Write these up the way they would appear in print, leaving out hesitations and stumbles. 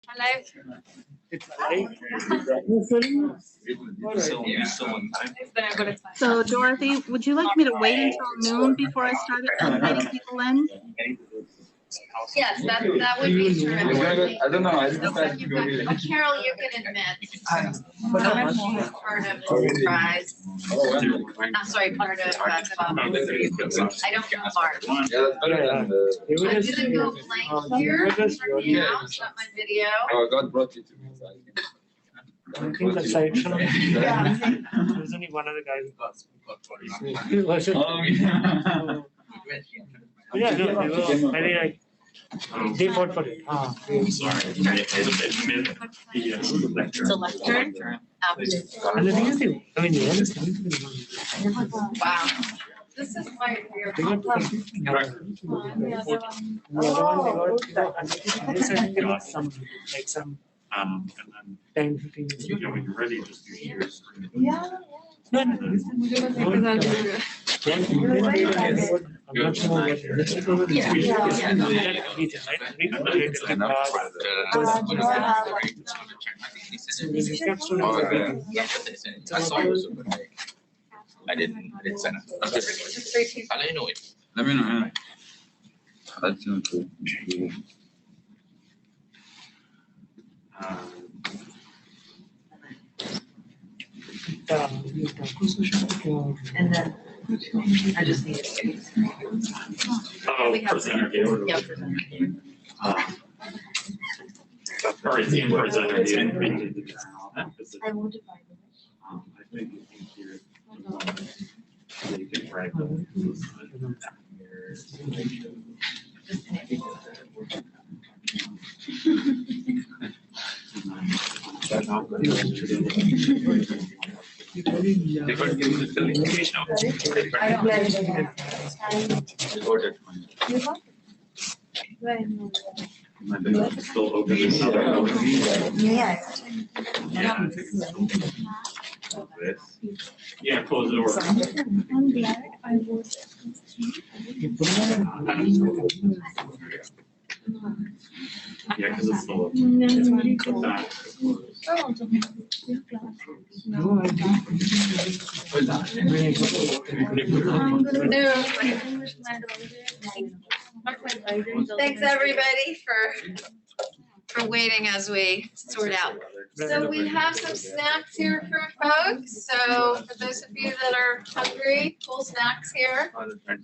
Alive. It's alive. So, Dorothy, would you like me to wait until noon before I started inviting people in? Yes, that would be terrific. I don't know. I don't know. Carol, you can admit. I'm part of the prize. I'm sorry, part of I don't know Mark. Yeah, that's better than I'm gonna go blank here for now, stop my video. Oh, God brought you to me. I think the section. There's only one other guy. Oh, yeah. Yeah, no, they were very like they fought for it. I'm sorry. It's a lecture. And the thing is, I mean, the honest thing is, Wow. This is my real they got complex. the other one they got some like some And 10, 15 minutes. then, when you're ready, just use yours. No, no, this is I'm not sure what this is. I didn't send it. I'll let you know it. Let me know. Yeah. That's cool. And then I just need space. Oh, We have presenter. Yep. Or is the presenter? I will divide it. I think you can hear it. You can write them. Still open. Yeah, close the door. I'm glad I was. Yeah, because it's still open. It's very The cold. back. No, I Thanks, everybody, for waiting as we sort out. So we have some snacks here for folks. So for those of you that are hungry, cool snacks here.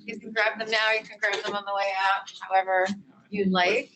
You can grab them now, you can grab them on the way out, however you like.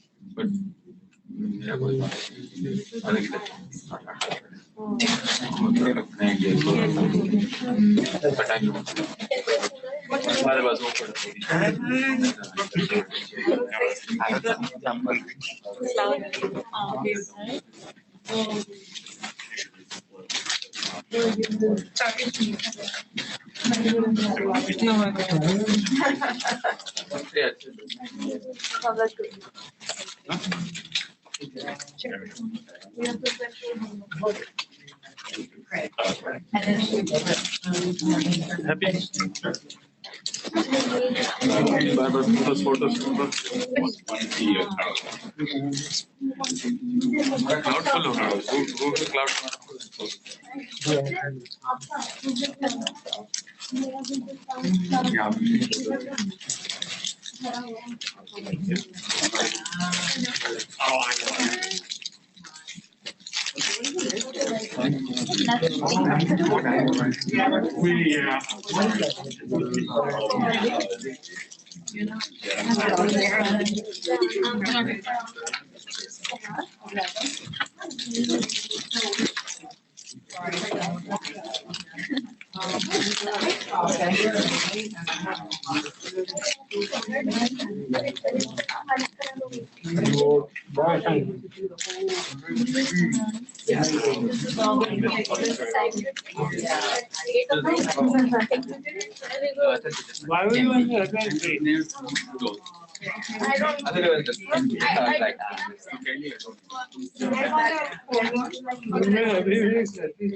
Why were you on the other grade?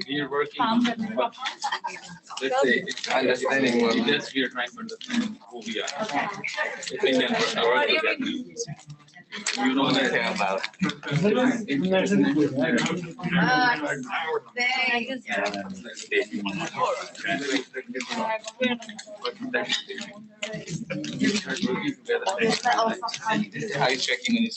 We're working. Let's say it's understanding what we are trying to understand who we are. If we can work together. You know anything about how you checking in his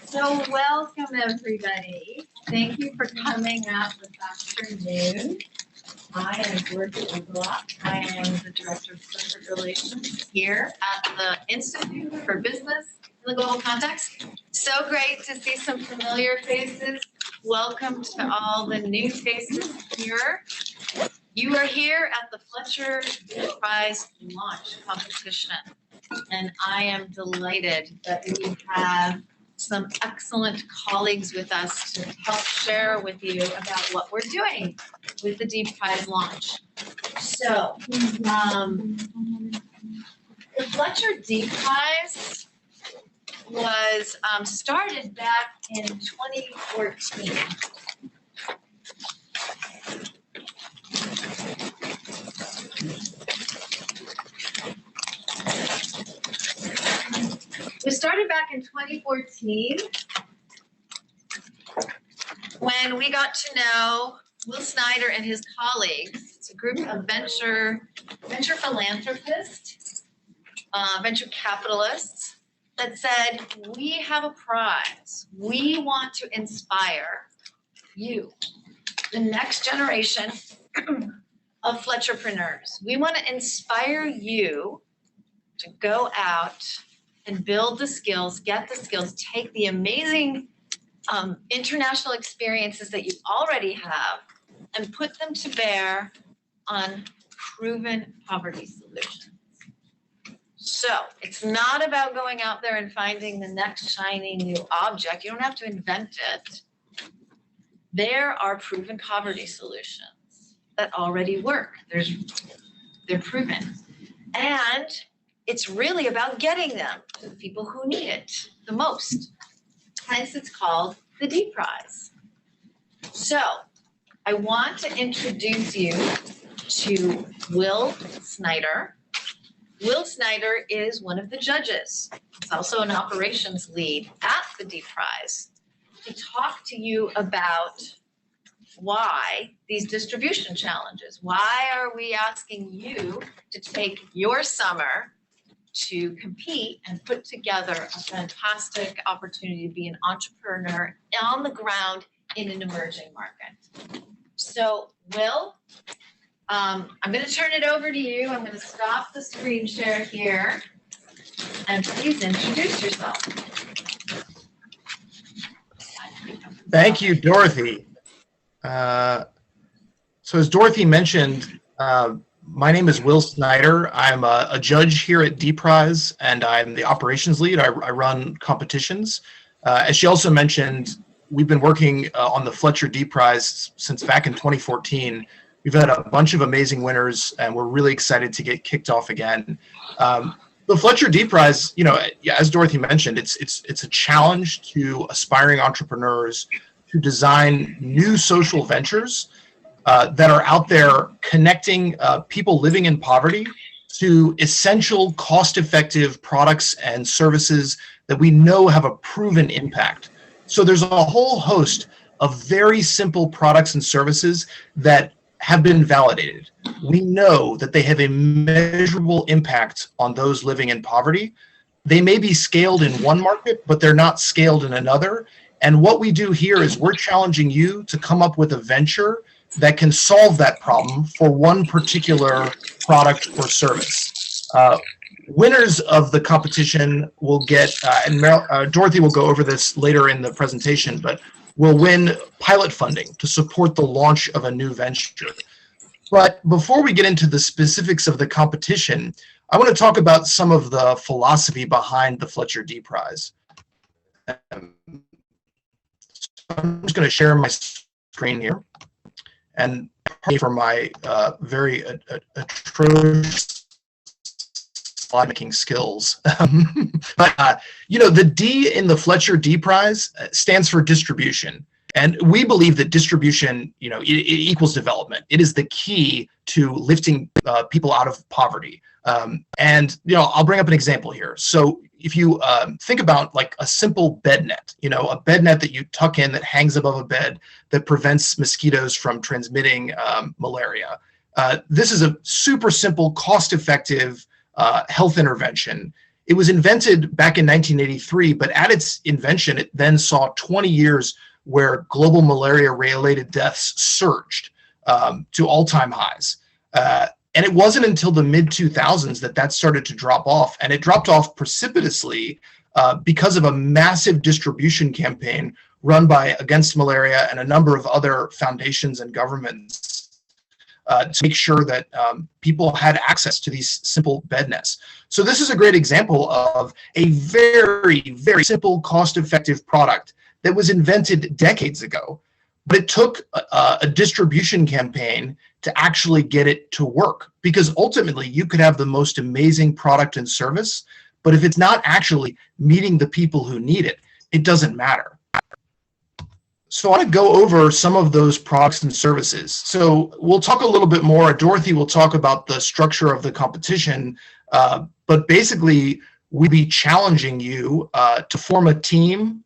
So welcome, everybody. Thank you for coming out this afternoon. I am Dorothy Overlock. I am the Director of Corporate Relations here at the Institute for Business in the Global Context. So great to see some familiar faces. Welcome to all the new faces here. You are here at the Fletcher Prize launch competition, and I am delighted that we have some excellent colleagues with us to help share with you about what we're doing with the Deep Prize launch. So, the Fletcher Deep Prize was started back in 2014. We started back in 2014 when we got to know Will Snyder and his colleagues. It's a group of venture philanthropists, venture capitalists that said, we have a prize. We want to inspire you, the next generation of Fletcherpreneurs. We want to inspire you to go out and build the skills, get the skills, take the amazing international experiences that you already have and put them to bear on proven poverty solutions. So it's not about going out there and finding the next shiny new object. You don't have to invent it. There are proven poverty solutions that already work. They're proven. And it's really about getting them to the people who need it the most. Hence, it's called the Deep Prize. So I want to introduce you to Will Snyder. Will Snyder is one of the judges. He's also an operations lead at the Deep Prize to talk to you about why these distribution challenges. Why are we asking you to take your summer to compete and put together a fantastic opportunity to be an entrepreneur on the ground in an emerging market? So, Will, I'm going to turn it over to you. I'm going to stop the screen share here, and please introduce yourself. Thank you, Dorothy. So as Dorothy mentioned, my name is Will Snyder. I'm a judge here at Deep Prize, and I'm the operations lead. I run competitions. As she also mentioned, we've been working on the Fletcher Deep Prize since back in 2014. We've had a bunch of amazing winners, and we're really excited to get kicked off again. The Fletcher Deep Prize, you know, as Dorothy mentioned, it's a challenge to aspiring entrepreneurs to design new social ventures that are out there connecting people living in poverty to essential, cost-effective products and services that we know have a proven impact. So there's a whole host of very simple products and services that have been validated. We know that they have a measurable impact on those living in poverty. They may be scaled in one market, but they're not scaled in another. And what we do here is we're challenging you to come up with a venture that can solve that problem for one particular product or service. Winners of the competition will get, Dorothy will go over this later in the presentation, but will win pilot funding to support the launch of a new venture. But before we get into the specifics of the competition, I want to talk about some of the philosophy behind the Fletcher Deep Prize. I'm just going to share my screen here, and for my very atrocious slide making skills. But you know, the D in the Fletcher Deep Prize stands for distribution, And we believe that distribution, it equals development. It is the key to lifting people out of poverty. And I'll bring up an example here. So if you think about like a simple bed net, a bed net that you tuck in that hangs above a bed that prevents mosquitoes from transmitting malaria. This is a super simple, cost-effective health intervention. It was invented back in 1983, but at its invention, it then saw 20 years where global malaria-related deaths surged to all-time highs. And it wasn't until the mid-2000s that started to drop off, and it dropped off precipitously because of a massive distribution campaign run by Against Malaria and a number of other foundations and governments to make sure that people had access to these simple bed nets. So this is a great example of a very, very simple, cost-effective product that was invented decades ago, but it took a distribution campaign to actually get it to work, because ultimately you could have the most amazing product and service, but if it's not actually meeting the people who need it, it doesn't matter. So I want to go over some of those products and services. So we'll talk a little bit more. Dorothy will talk about the structure of the competition, but basically we'll be challenging you to form a team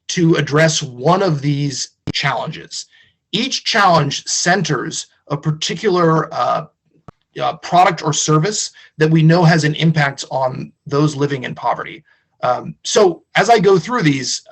to address one of these challenges. Each challenge centers a particular product or service that we know has an impact on those living in poverty. So as I go through these,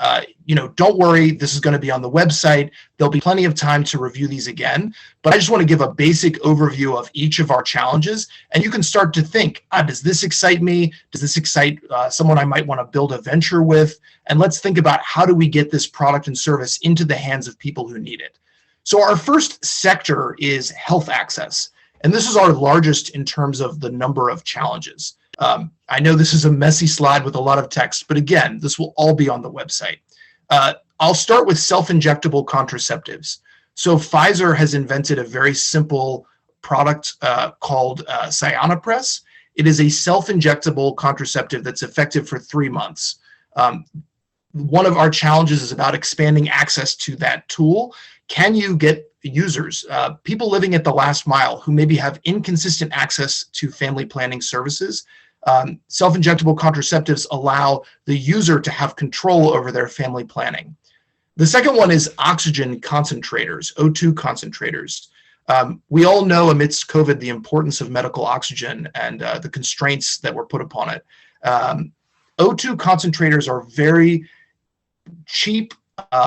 don't worry, this is going to be on the website. There'll be plenty of time to review these again, but I just want to give a basic overview of each of our challenges, and you can start to think, does this excite me? Does this excite someone I might want to build a venture with? And let's think about how do we get this product and service into the hands of people who need it. So our first sector is health access, and this is our largest in terms of the number of challenges. I know this is a messy slide with a lot of text, but again, this will all be on the website. I'll start with self-injectable contraceptives. So Pfizer has invented a very simple product called Cyanopress. It is a self-injectable contraceptive that's effective for 3 months. One of our challenges is about expanding access to that tool. Can you get users, people living at the last mile who maybe have inconsistent access to family planning services? Self-injectable contraceptives allow the user to have control over their family planning. The second one is oxygen concentrators, O2 concentrators. We all know amidst COVID the importance of medical oxygen and the constraints that were put upon it. O2 concentrators are very cheap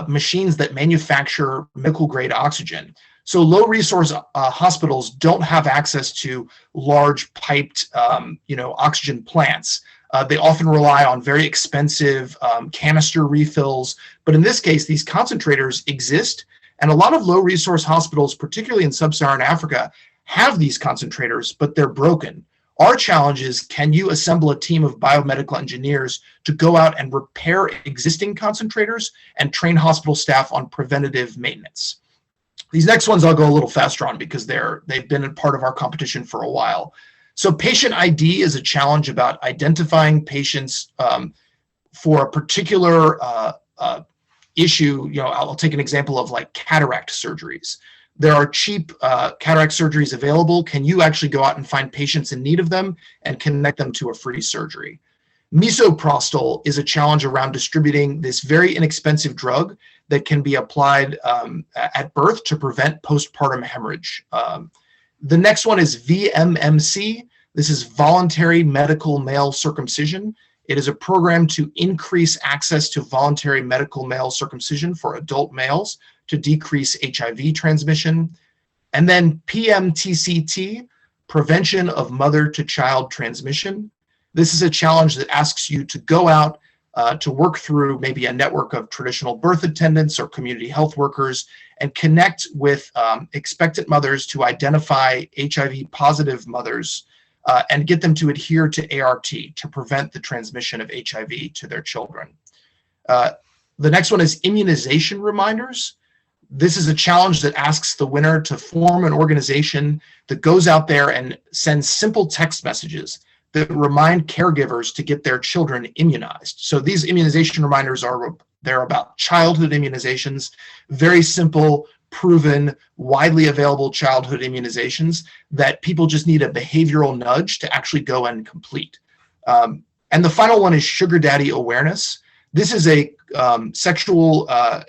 machines that manufacture medical grade oxygen. So low resource hospitals don't have access to large piped oxygen plants. They often rely on very expensive canister refills. But in this case, these concentrators exist, and a lot of low resource hospitals, particularly in sub-Saharan Africa, have these concentrators, but they're broken. Our challenge is, can you assemble a team of biomedical engineers to go out and repair existing concentrators and train hospital staff on preventative maintenance? These next ones I'll go a little faster on because they've been a part of our competition for a while. So patient ID is a challenge about identifying patients for a particular issue. I'll take an example of like cataract surgeries. There are cheap cataract surgeries available. Can you actually go out and find patients in need of them and connect them to a free surgery? Misoprostol is a challenge around distributing this very inexpensive drug that can be applied at birth to prevent postpartum hemorrhage. The next one is VMMC. This is voluntary medical male circumcision. It is a program to increase access to voluntary medical male circumcision for adult males to decrease HIV transmission. And then PMTCT, prevention of mother-to-child transmission. This is a challenge that asks you to go out to work through maybe a network of traditional birth attendants or community health workers and connect with expectant mothers to identify HIV-positive mothers and get them to adhere to ART to prevent the transmission of HIV to their children. The next one is immunization reminders. This is a challenge that asks the winner to form an organization that goes out there and sends simple text messages that remind caregivers to get their children immunized. So these immunization reminders are They're about childhood immunizations, very simple, proven, widely available childhood immunizations that people just need a behavioral nudge to actually go and complete. And the final one is sugar daddy awareness. This is a sexual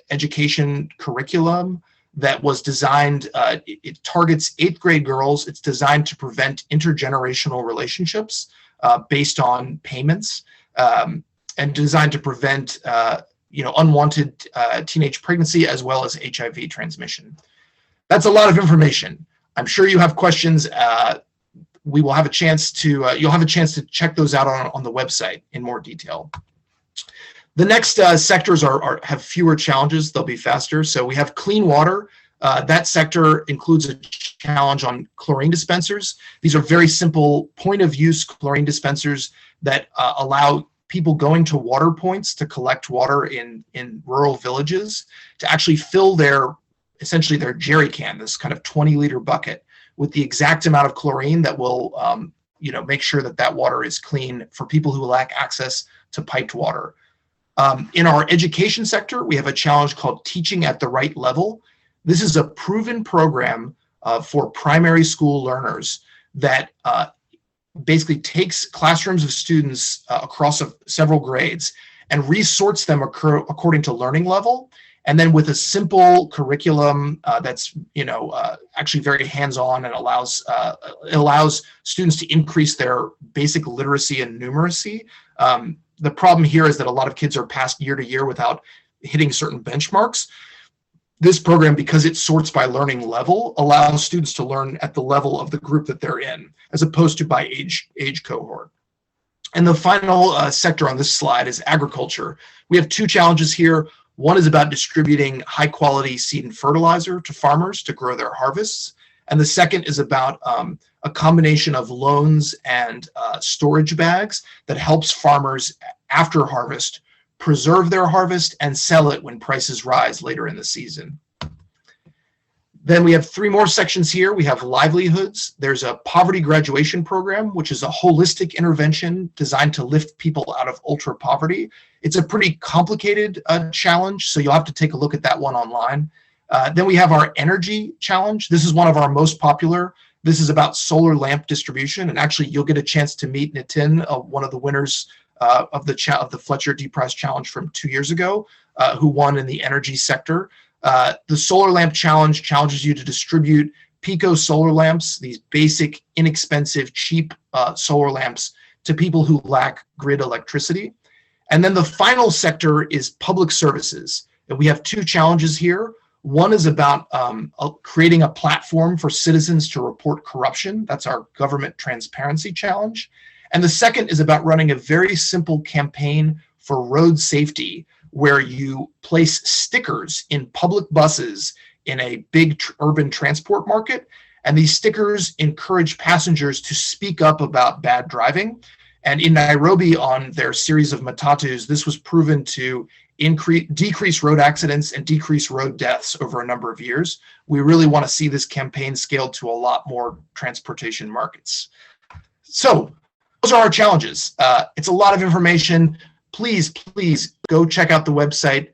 education curriculum that was designed, it targets 8th grade girls. It's designed to prevent intergenerational relationships based on payments, and designed to prevent unwanted teenage pregnancy as well as HIV transmission. That's a lot of information. I'm sure you have questions. We will have a chance to, you'll have a chance to check those out on the website in more detail. The next sectors have fewer challenges. They'll be faster. So we have clean water. That sector includes a challenge on chlorine dispensers. These are very simple point-of-use chlorine dispensers that allow people going to water points to collect water in rural villages to actually fill essentially their jerry can, this kind of 20-liter bucket, with the exact amount of chlorine that will make sure that water is clean for people who lack access to piped water. In our education sector, we have a challenge called Teaching at the Right Level. This is a proven program for primary school learners that basically takes classrooms of students across several grades and resorts them according to learning level. And then with a simple curriculum that's actually very hands-on and allows students to increase their basic literacy and numeracy. The problem here is that a lot of kids are passed year to year without hitting certain benchmarks. This program, because it sorts by learning level, allows students to learn at the level of the group that they're in, as opposed to by age cohort. And the final sector on this slide is agriculture. We have two challenges here. One is about distributing high quality seed and fertilizer to farmers to grow their harvests. And the second is about a combination of loans and storage bags that helps farmers after harvest preserve their harvest and sell it when prices rise later in the season. Then we have three more sections here. We have livelihoods. There's a poverty graduation program, which is a holistic intervention designed to lift people out of ultra poverty. It's a pretty complicated challenge, so you'll have to take a look at that one online. Then we have our energy challenge. This is one of our most popular. This is about solar lamp distribution, and actually you'll get a chance to meet Nitin, one of the winners of the Fletcher D-Prize Challenge from 2 years ago, who won in the energy sector. The solar lamp challenge challenges you to distribute Pico solar lamps, these basic, inexpensive, cheap solar lamps, to people who lack grid electricity. And then the final sector is public services. And we have two challenges here. One is about creating a platform for citizens to report corruption. That's our government transparency challenge. And the second is about running a very simple campaign for road safety, where you place stickers in public buses in a big urban transport market. And these stickers encourage passengers to speak up about bad driving. And in Nairobi, on their series of matatus, this was proven to decrease road accidents and decrease road deaths over a number of years. We really want to see this campaign scaled to a lot more transportation markets. So those are our challenges. It's a lot of information. Please go check out the website.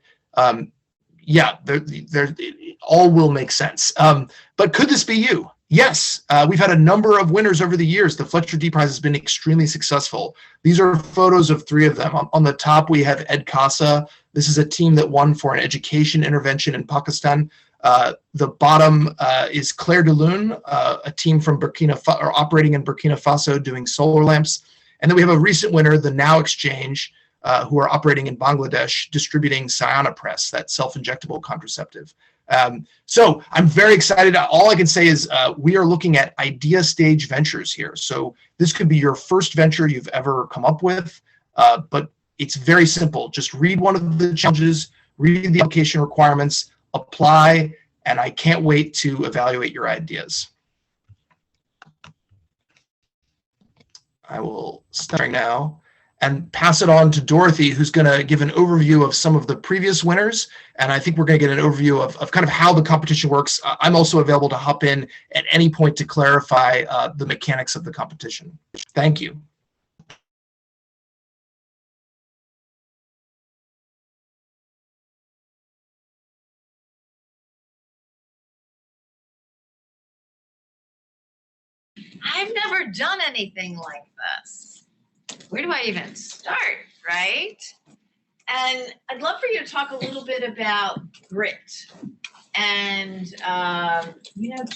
It all will make sense. But could this be you? Yes, we've had a number of winners over the years. The Fletcher D-Prize has been extremely successful. These are photos of three of them. On the top, we have Ed Casa. This is a team that won for an education intervention in Pakistan. The bottom is Claire de Lune, a team from operating in Burkina Faso doing solar lamps. And then we have a recent winner, the Now Exchange, who are operating in Bangladesh, distributing Cyanopress, that self-injectable contraceptive. So I'm very excited. All I can say is we are looking at idea stage ventures here. So this could be your first venture you've ever come up with, but it's very simple. Just read one of the challenges, read the application requirements, apply, and I can't wait to evaluate your ideas. I will start now and pass it on to Dorothy, who's going to give an overview of some of the previous winners. And I think we're going to get an overview of kind of how the competition works. I'm also available to hop in at any point to clarify the mechanics of the competition. Thank you. I've never done anything like this. Where do I even start, right? And I'd love for you to talk a little bit about grit and,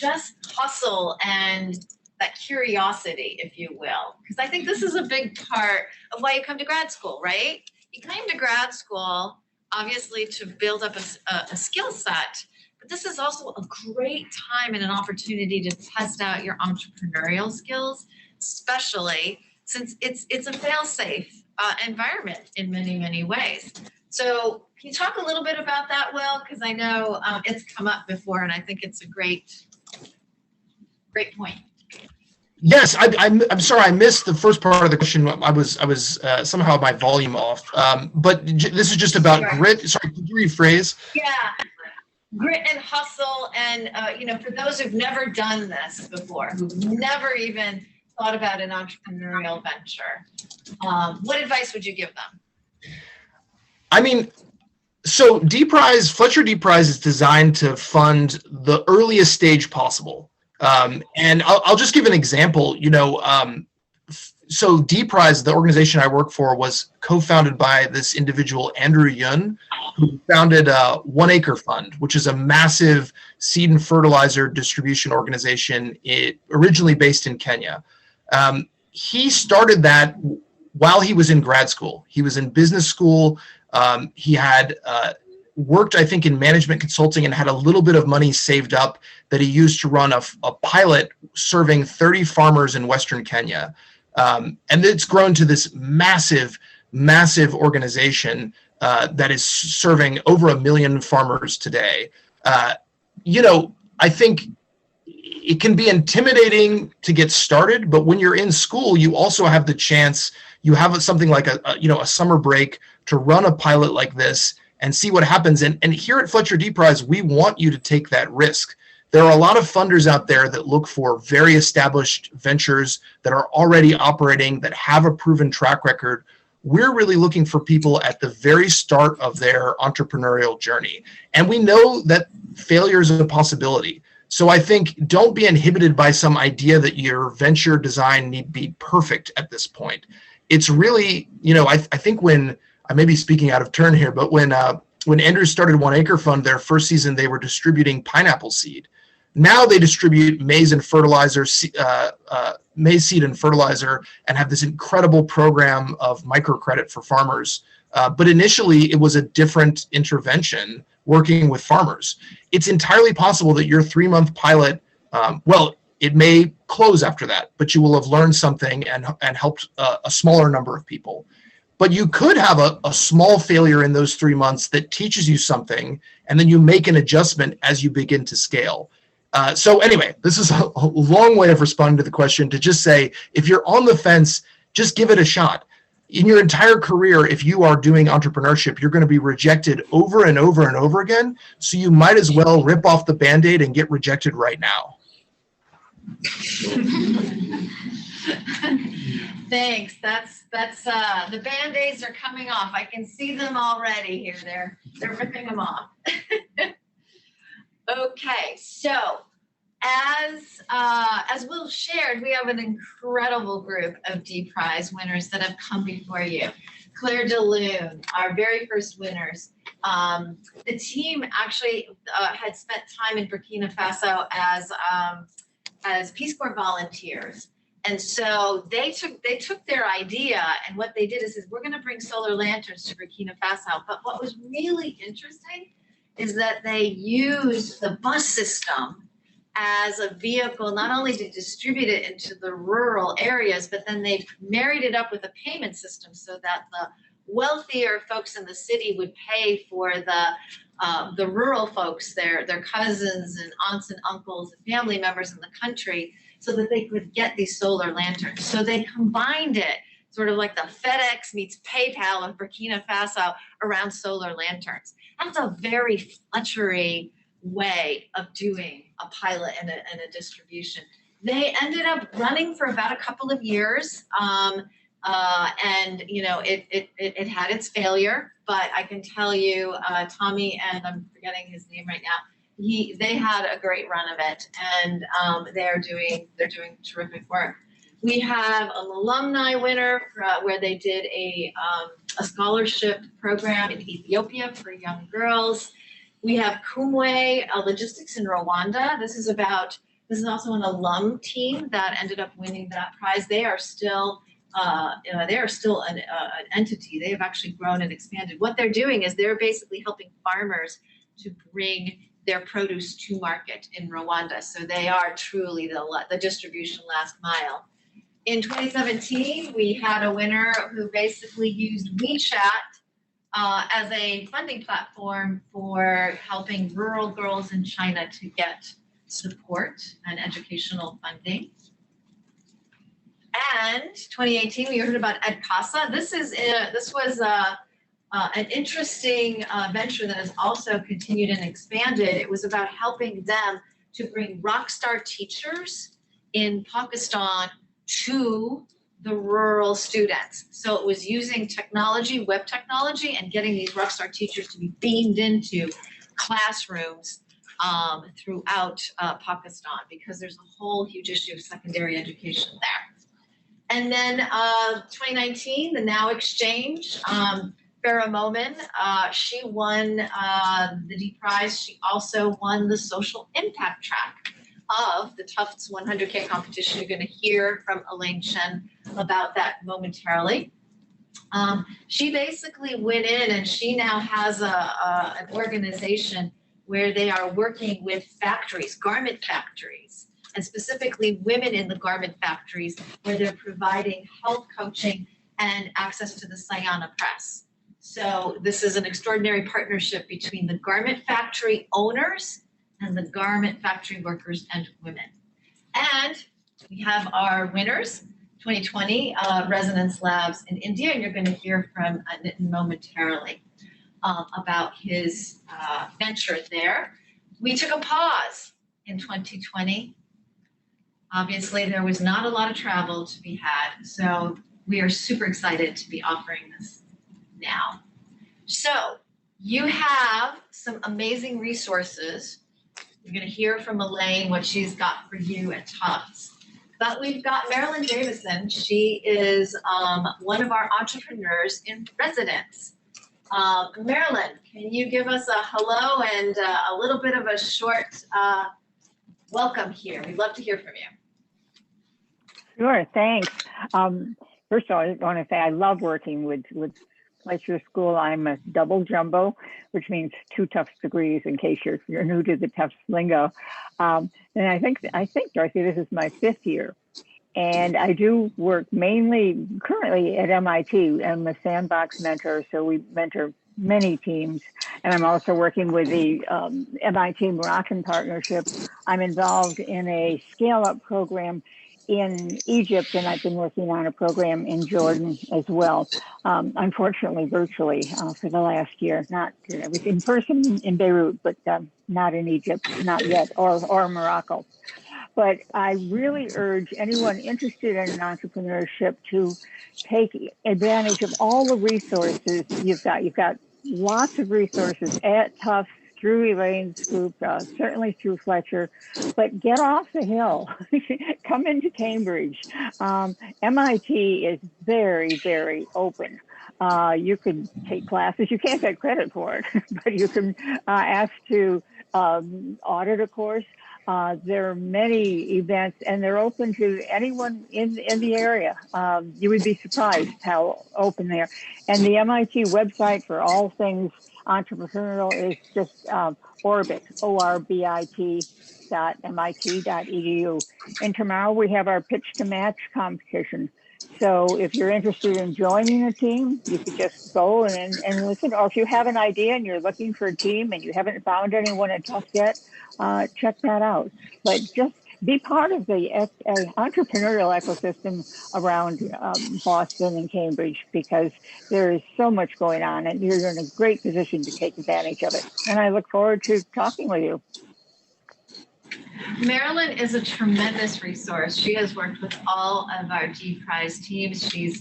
just hustle and that curiosity, if you will. Because I think this is a big part of why you come to grad school, right? You came to grad school, obviously, to build up a skill set, but this is also a great time and an opportunity to test out your entrepreneurial skills, especially since it's a fail-safe environment in many, many ways. So can you talk a little bit about that, Will? Because I know it's come up before, and I think it's a great point. Yes, I'm sorry, I missed the first part of the question. I was somehow my volume off. But this is just about grit. Sorry, could you rephrase? Yeah, grit and hustle, and for those who've never done this before, who've never even thought about an entrepreneurial venture, what advice would you give them? I mean, so Fletcher D Prize is designed to fund the earliest stage possible. And I'll just give an example. So D Prize, the organization I work for, was co-founded by this individual, Andrew Yun, who founded 1 Acre Fund, which is a massive seed and fertilizer distribution organization, originally based in Kenya. He started that while he was in grad school. He was in business school. He had worked, I think, in management consulting and had a little bit of money saved up that he used to run a pilot serving 30 farmers in Western Kenya. And it's grown to this massive, massive organization that is serving over 1 million farmers today. I think it can be intimidating to get started, but when you're in school, you also have the chance, you have something like a summer break to run a pilot like this and see what happens. And here at Fletcher D Prize, we want you to take that risk. There are a lot of funders out there that look for very established ventures that are already operating, that have a proven track record. We're really looking for people at the very start of their entrepreneurial journey. And we know that failure is a possibility. So I think don't be inhibited by some idea that your venture design need be perfect at this point. It's really, I think when, I may be speaking out of turn here, but when Andrew started 1 Acre Fund, their first season, they were distributing pineapple seed. Now they distribute maize and fertilizer, maize seed and fertilizer, and have this incredible program of microcredit for farmers. But initially, it was a different intervention working with farmers. It's entirely possible that your 3-month pilot, it may close after that, but you will have learned something and helped a smaller number of people. But you could have a small failure in those 3 months that teaches you something, and then you make an adjustment as you begin to scale. So anyway, this is a long way of responding to the question, to just say, if you're on the fence, just give it a shot. In your entire career, if you are doing entrepreneurship, you're going to be rejected over and over and over again. So you might as well rip off the Band-Aid and get rejected right now. Thanks. That's the Band-Aids are coming off. I can see them already here. They're ripping them off. Okay, so as Will shared, we have an incredible group of D Prize winners that have come before you. Claire DeLune, our very first winners. The team actually had spent time in Burkina Faso as Peace Corps volunteers. And so they took their idea, and what they did is we're going to bring solar lanterns to Burkina Faso. But what was really interesting is that they used the bus system as a vehicle, not only to distribute it into the rural areas, but then they married it up with a payment system so that the wealthier folks in the city would pay for the rural folks, their cousins and aunts and uncles and family members in the country, so that they could get these solar lanterns. So they combined it, sort of like the FedEx meets PayPal of Burkina Faso, around solar lanterns. That's a very Fletchery way of doing a pilot and a distribution. They ended up running for about a couple of years, and it had its failure. But I can tell you, Tommy, and I'm forgetting his name right now, they had a great run of it, and they're doing terrific work. We have an alumni winner where they did a scholarship program in Ethiopia for young girls. We have Kumwe Logistics in Rwanda. This is also an alum team that ended up winning that prize. They are still an entity. They have actually grown and expanded. What they're doing is they're basically helping farmers to bring their produce to market in Rwanda. So they are truly the distribution last mile. In 2017, we had a winner who basically used WeChat as a funding platform for helping rural girls in China to get support and educational funding. And 2018, we heard about EdCasa. This was an interesting venture that has also continued and expanded. It was about helping them to bring rock star teachers in Pakistan to the rural students. So it was using technology, web technology, and getting these rock star teachers to be beamed into classrooms throughout Pakistan, because there's a whole huge issue of secondary education there. And then 2019, the Now Exchange, Farah Momin, she won the D prize. She also won the social impact track of the Tufts 100K competition. You're going to hear from Elaine Chen about that momentarily. She basically went in, and she now has an organization where they are working with factories, garment factories, and specifically women in the garment factories, where they're providing health coaching and access to the Sayana Press. So this is an extraordinary partnership between the garment factory owners and the garment factory workers and women. And we have our winners, 2020 Resonance Labs in India, and you're going to hear from Nitin momentarily about his venture there. We took a pause in 2020. Obviously, there was not a lot of travel to be had, so we are super excited to be offering this now. So you have some amazing resources. You're going to hear from Elaine what she's got for you at Tufts. But we've got Marilyn Davison. She is one of our entrepreneurs in residence. Marilyn, can you give us a hello and a little bit of a short welcome here? We'd love to hear from you. Sure, thanks. First of all, I want to say I love working with Fletcher School. I'm a double jumbo, which means 2 Tufts degrees in case you're new to the Tufts lingo. And I think, Dorothy, this is my 5th year. And I do work mainly currently at MIT. I'm a sandbox mentor, so we mentor many teams. And I'm also working with the MIT Moroccan partnership. I'm involved in a scale-up program in Egypt, and I've been working on a program in Jordan as well. Unfortunately, virtually for the last year. Not I was in person in Beirut, but not in Egypt, not yet, or Morocco. But I really urge anyone interested in entrepreneurship to take advantage of all the resources you've got. You've got lots of resources at Tufts, through Elaine's group, certainly through Fletcher, but get off the hill. Come into Cambridge. MIT is very, very open. You can take classes. You can't get credit for it, but you can ask to audit a course. There are many events, and they're open to anyone in the area. You would be surprised how open they are. And the MIT website for all things entrepreneurial is just Orbit, orbit.mit.edu. And tomorrow we have our pitch to match competition. So if you're interested in joining a team, you could just go and listen. Or if you have an idea and you're looking for a team and you haven't found anyone at Tufts yet, check that out. But just be part of the entrepreneurial ecosystem around Boston and Cambridge, because there is so much going on and you're in a great position to take advantage of it. And I look forward to talking with you. Marilyn is a tremendous resource. She has worked with all of our G Prize teams. She's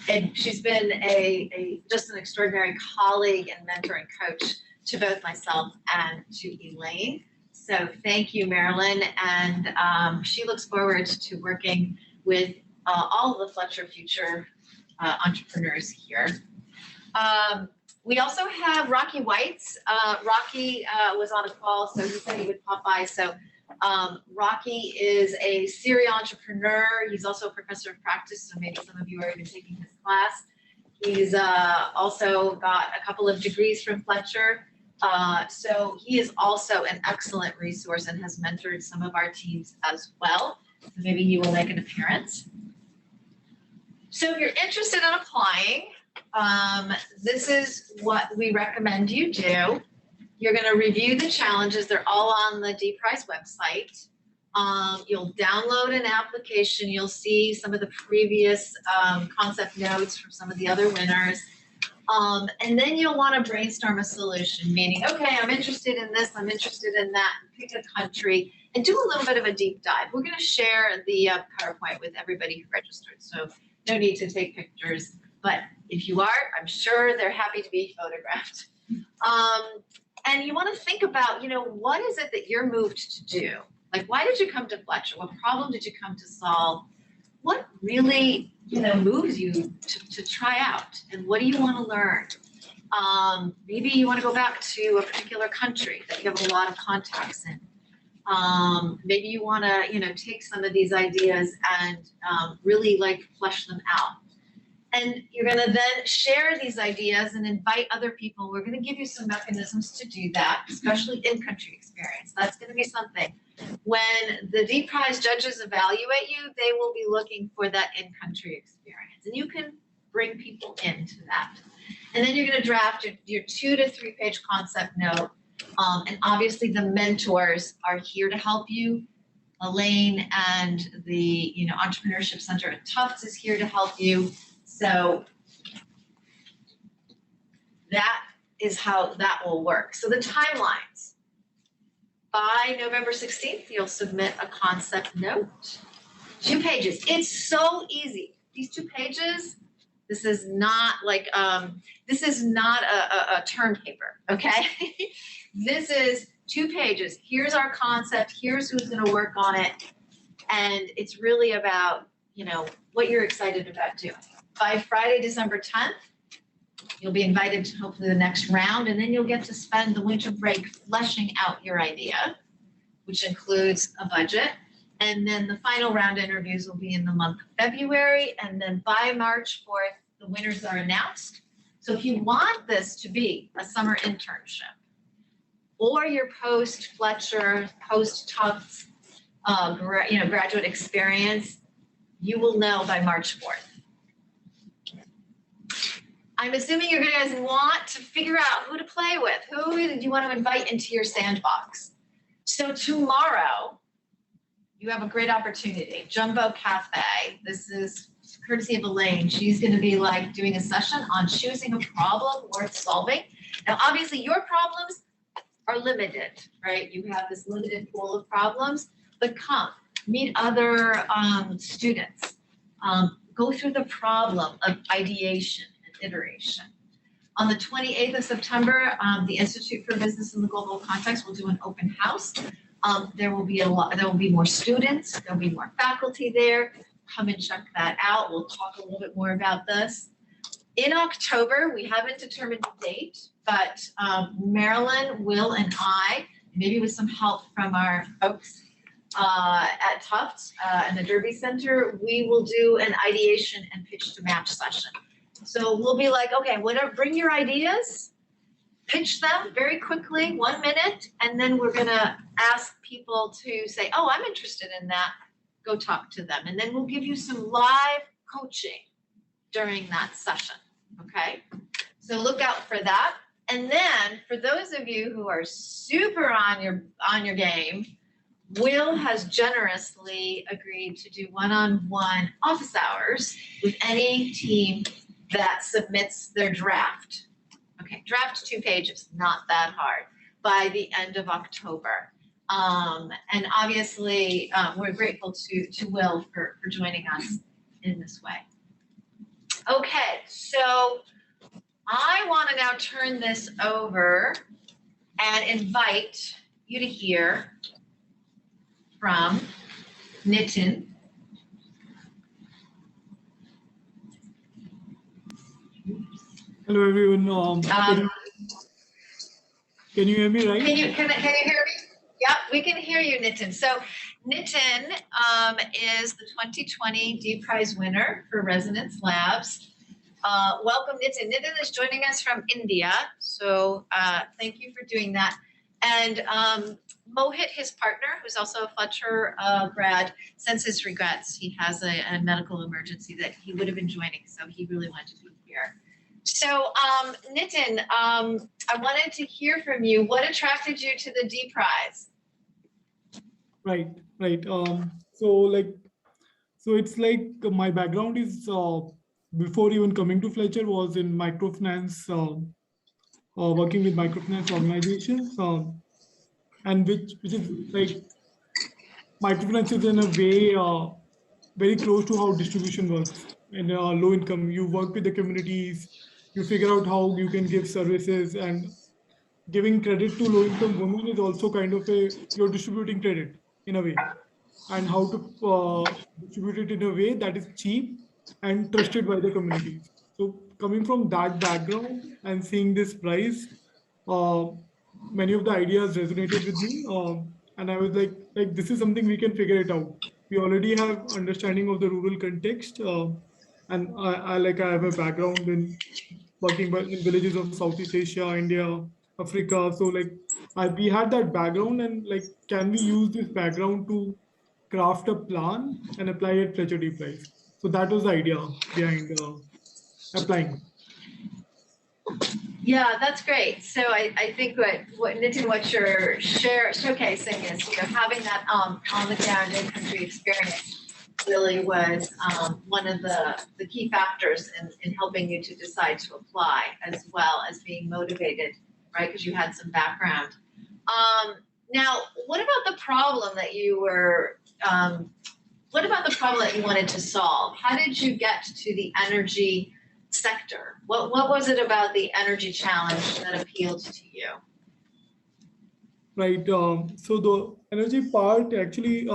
been just an extraordinary colleague and mentor and coach to both myself and to Elaine. So thank you, Marilyn. And she looks forward to working with all of the Fletcher future entrepreneurs here. We also have Rocky Whites. Rocky was on a call, so he said he would pop by. So Rocky is a serial entrepreneur. He's also a professor of practice, so maybe some of you are even taking his class. He's also got a couple of degrees from Fletcher. So he is also an excellent resource and has mentored some of our teams as well. So maybe he will make an appearance. So if you're interested in applying, this is what we recommend you do. You're going to review the challenges. They're all on the DPRIZE website. You'll download an application. You'll see some of the previous concept notes from some of the other winners. And then you'll want to brainstorm a solution, meaning, okay, I'm interested in this, I'm interested in that, pick a country, and do a little bit of a deep dive. We're going to share the PowerPoint with everybody who registered, so no need to take pictures. But if you are, I'm sure they're happy to be photographed. And you want to think about, what is it that you're moved to do? Like, why did you come to Fletcher? What problem did you come to solve? What really, moves you to try out? And what do you want to learn? Maybe you want to go back to a particular country that you have a lot of contacts in. Maybe you want to, take some of these ideas and really flesh them out. And you're going to then share these ideas and invite other people. We're going to give you some mechanisms to do that, especially in-country experience. That's going to be something. When the DPRIZE judges evaluate you, they will be looking for that in-country experience. And you can bring people into that. And then you're going to draft your 2 to 3 page concept note. And obviously the mentors are here to help you. Elaine and the Entrepreneurship Center at Tufts is here to help you. So that is how that will work. So the timelines. By November 16th, you'll submit a concept note. 2 pages. It's so easy. These 2 pages, this is not a term paper, okay? This is 2 pages. Here's our concept. Here's who's going to work on it. And it's really about, what you're excited about doing. By Friday, December 10th, you'll be invited to hopefully the next round, and then you'll get to spend the winter break fleshing out your idea, which includes a budget. And then the final round interviews will be in the month of February. And then by March 4th, the winners are announced. So if you want this to be a summer internship or your post-Fletcher, post-Tufts, graduate experience, you will know by March 4th. I'm assuming you guys want to figure out who to play with. Who do you want to invite into your sandbox? So tomorrow, you have a great opportunity. Jumbo Cafe. This is courtesy of Elaine. She's going to be doing a session on choosing a problem worth solving. Now, obviously, your problems are limited, right? You have this limited pool of problems, but come, meet other students. Go through the problem of ideation and iteration. On the 28th of September, the Institute for Business in the Global Context will do an open house. There will be more students, there'll be more faculty there. Come and check that out. We'll talk a little bit more about this. In October, we haven't determined the date, but Marilyn, Will, and I, maybe with some help from our folks at Tufts and the Derby Center, we will do an ideation and pitch to match session. So we'll be okay, whatever, bring your ideas, pitch them very quickly, 1 minute, and then we're gonna ask people to say, oh, I'm interested in that, go talk to them. And then we'll give you some live coaching during that session, okay? So look out for that. And then for those of you who are super on your game, Will has generously agreed to do one-on-one office hours with any team that submits their draft. Okay, draft 2 pages, not that hard, by the end of October. And obviously, we're grateful to Will for joining us in this way. Okay, so I want to now turn this over and invite you to hear from Nitin. Hello, everyone. Can you hear me right? Can you hear me? Yep, we can hear you, Nitin. So Nitin is the 2020 D Prize winner for Resonance Labs. Welcome, Nitin. Nitin is joining us from India. So thank you for doing that. And Mohit, his partner, who's also a Fletcher grad, sends his regrets. He has a medical emergency that he would have been joining, so he really wanted to be here. So Nitin, I wanted to hear from you. What attracted you to the D Prize? Right. So it's like my background is before even coming to Fletcher was in microfinance, working with microfinance organizations, and which is like microfinance is in a way very close to how distribution works. In low income, you work with the communities, you figure out how you can give services, and giving credit to low income women is also kind of you're distributing credit in a way, and how to distribute it in a way that is cheap and trusted by the communities. So coming from that background and seeing this prize, uh, many of the ideas resonated with me, and I was like this is something we can figure it out. We already have understanding of the rural context, and I have a background in working in villages of Southeast Asia, India, Africa. So we had that background, and like, can we use this background to craft a plan and apply it Fletcher Deep Prize? So that was the idea behind applying. Yeah, that's great. So I think what Nitin, what you're showcasing is, having that on the ground in country experience really was one of the key factors in helping you to decide to apply, as well as being motivated, right? Because you had some background. Now, what about the problem that you were? What about the problem that you wanted to solve? How did you get to the energy sector? What was it about the energy challenge that appealed to you? Right. So the energy part, actually,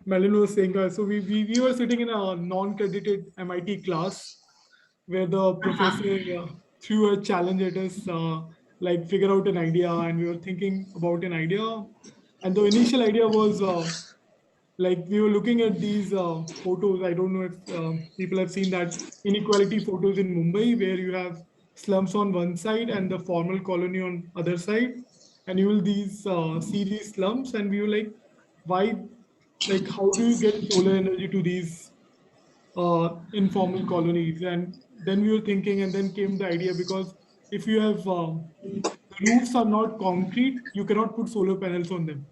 Madeline was saying, so we were sitting in a non-credited MIT class where the professor threw a challenge at us, like figure out an idea, and we were thinking about an idea. And the initial idea was like we were looking at these photos. I don't know if people have seen that inequality photos in Mumbai, where you have slums on one side and the formal colony on other side, and you will see these slums, and we were like, why? Like, how do you get solar energy to these informal colonies? And then we were thinking, and then came the idea, because if you have the roofs are not concrete, you cannot put solar panels on them.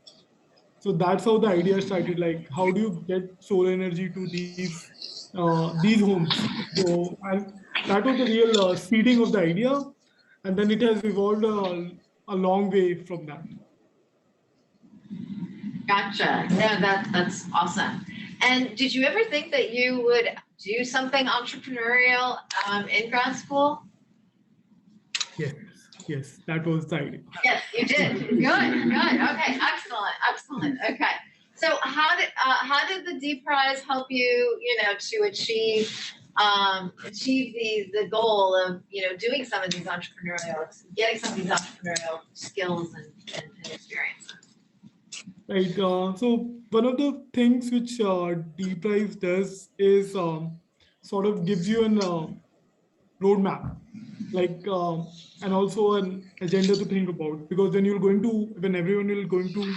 So that's how the idea started. Like, how do you get solar energy to these homes? So, and that was the real seeding of the idea, and then it has evolved a long way from that. Gotcha. No, that's awesome. And did you ever think that you would do something entrepreneurial in grad school? Yes, that was the idea. Yes, you did. Good. Okay, excellent. Okay. So how did the D Prize help you, to achieve the goal of, doing some of these getting some of these entrepreneurial skills and experiences? Right. So one of the things which D Prize does is sort of gives you an roadmap, and also an agenda to think about. Because when everyone will going to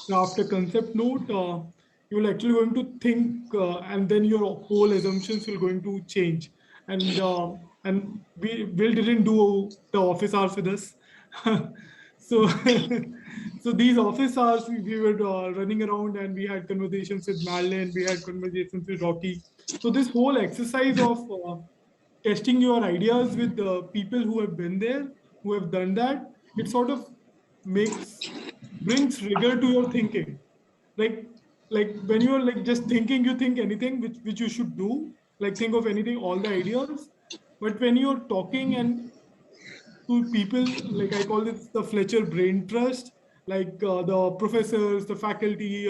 craft a concept note, you will actually going to think, and then your whole assumptions will going to change. And Will didn't do the office hours with us, so so these office hours we were running around, and we had conversations with Madeline, we had conversations with Rocky. So this whole exercise of testing your ideas with the people who have been there, who have done that, it sort of brings rigor to your thinking. Like when you're like just thinking, you think anything which you should do, like think of anything, all the ideas. But when you're talking and to people, like I call it the Fletcher brain trust, like the professors, the faculty,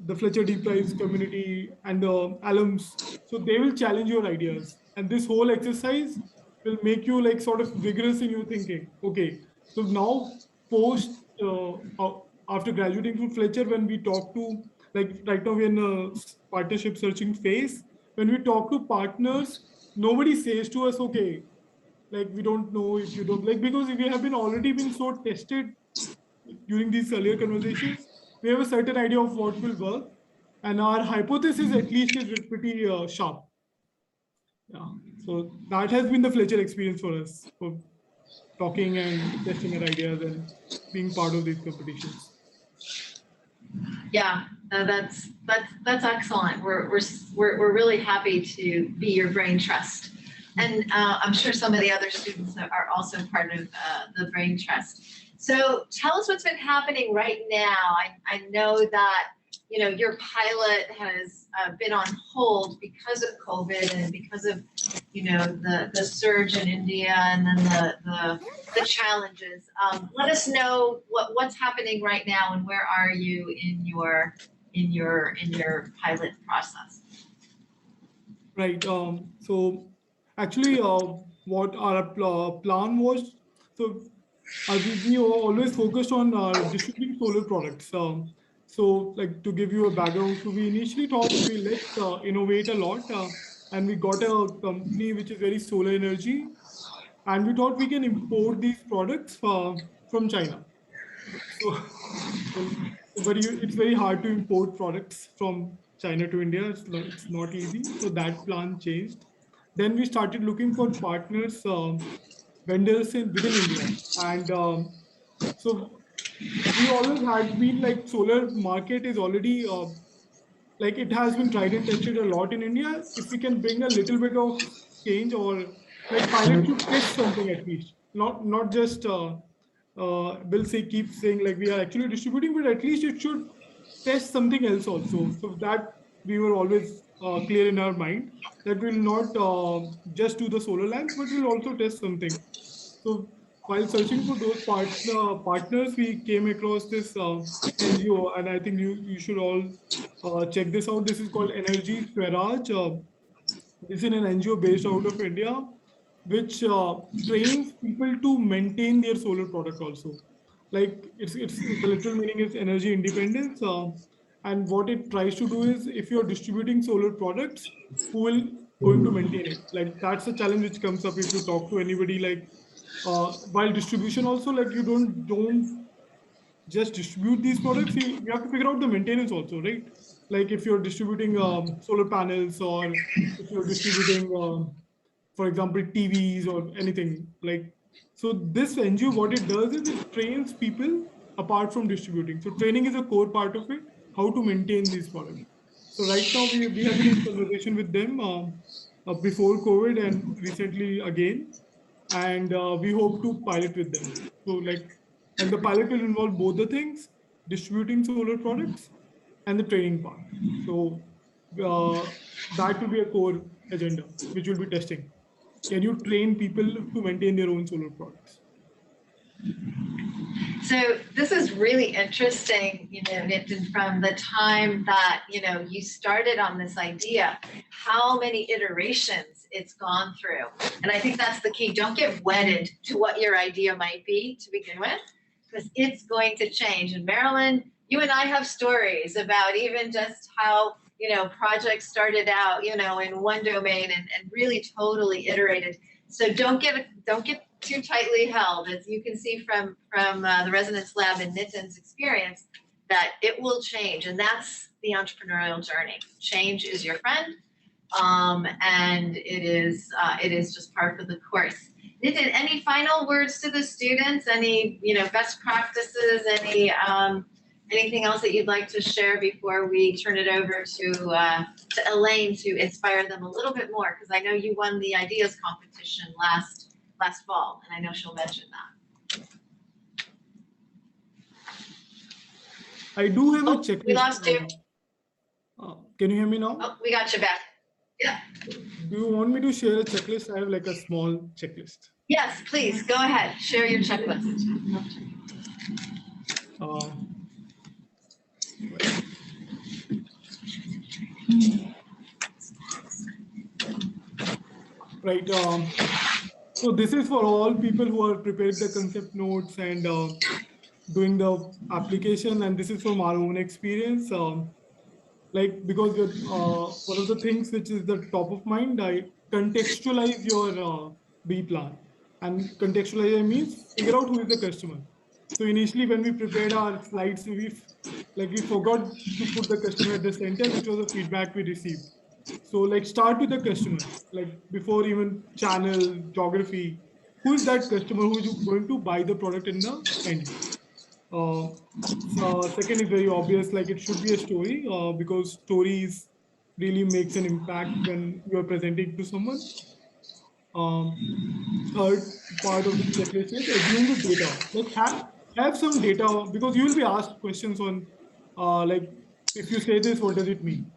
the Fletcher Deep Prize community, and the alums. So they will challenge your ideas, and this whole exercise will make you like sort of vigorous in your thinking. Okay, so now post after graduating from Fletcher, when we talk to, like right now we're in a partnership searching phase. When we talk to partners, nobody says to us, okay, like we don't know if you don't like, because we have been already been so tested during these earlier conversations. We have a certain idea of what will work, and our hypothesis at least is pretty sharp. Yeah, so that has been the Fletcher experience for us, for talking and testing our ideas and being part of these competitions. Yeah, no, that's excellent. We're really happy to be your brain trust, and I'm sure some of the other students are also part of the brain trust. So tell us what's been happening right now. I know that your pilot has been on hold because of COVID and because of the surge in India and then the challenges. Let us know what's happening right now and where are you in your pilot process. Right. So actually, what our plan was, so we always focused on distributing solar products. So like to give you a background, so we initially thought, okay, let's innovate a lot, and we got a company which is very solar energy, and we thought we can import these products from China. So, it's very hard to import products from China to India. It's not easy. So that plan changed. Then we started looking for partners, vendors within India, and so we always had been like solar market is already like it has been tried and tested a lot in India. If we can bring a little bit of change, or like pilot to test something at least, not just will say keep saying like we are actually distributing, but at least it should test something else also. So that we were always clear in our mind that we'll not just do the solar lamps, but we'll also test something. So while searching for those partners, we came across this NGO, and I think you should all check this out. This is called Energy Swaraj. This is an NGO based out of India, which trains people to maintain their solar product also. Like it's the literal meaning is energy independence. And what it tries to do is, if you're distributing solar products, who will going to maintain it? Like that's the challenge which comes up if you talk to anybody. Like while distribution also, like you don't just distribute these products, you have to figure out the maintenance also, right? Like if you're distributing solar panels, or if you're distributing for example TVs or anything like. So this NGO, what it does is it trains people apart from distributing. So training is a core part of it, how to maintain these products. So right now we have been in conversation with them before COVID and recently again, and we hope to pilot with them. So like, and the pilot will involve both the things, distributing solar products and the training part. So that will be a core agenda, which we'll be testing. Can you train people to maintain their own solar products? So this is really interesting, Nitin, from the time that, you started on this idea, how many iterations it's gone through. And I think that's the key. Don't get wedded to what your idea might be to begin with, because it's going to change. And Marilyn, you and I have stories about even just how, projects started out, in one domain and really totally iterated. So don't get too tightly held. As you can see from the Resonance Lab and Nitin's experience, that it will change, and that's the entrepreneurial journey. Change is your friend, and it is just part of the course. Nitin, any final words to the students? Any best practices? Anything else that you'd like to share before we turn it over to Elaine to inspire them a little bit more? Because I know you won the ideas competition last fall, and I know she'll mention that. I do have a checklist. We lost you. Can you hear me now? Oh, we got you back. Yeah. Do you want me to share a checklist? I have like a small checklist. Yes, please, go ahead. Share your checklist. Uh, right. So this is for all people who are preparing the concept notes and doing the application, and this is from our own experience. Like because one of the things which is the top of mind, I contextualize your B plan, and contextualize means figure out who is the customer. So initially, when we prepared our slides, we forgot to put the customer at the center, which was the feedback we received. So like start with the customer, like before even channel, geography, who is that customer who is going to buy the product in the end? Uh, so second is very obvious, like it should be a story because stories really makes an impact when you are presenting to someone. Third part of the checklist is assume the data. Like have some data because you will be asked questions on like if you say this, what does it mean?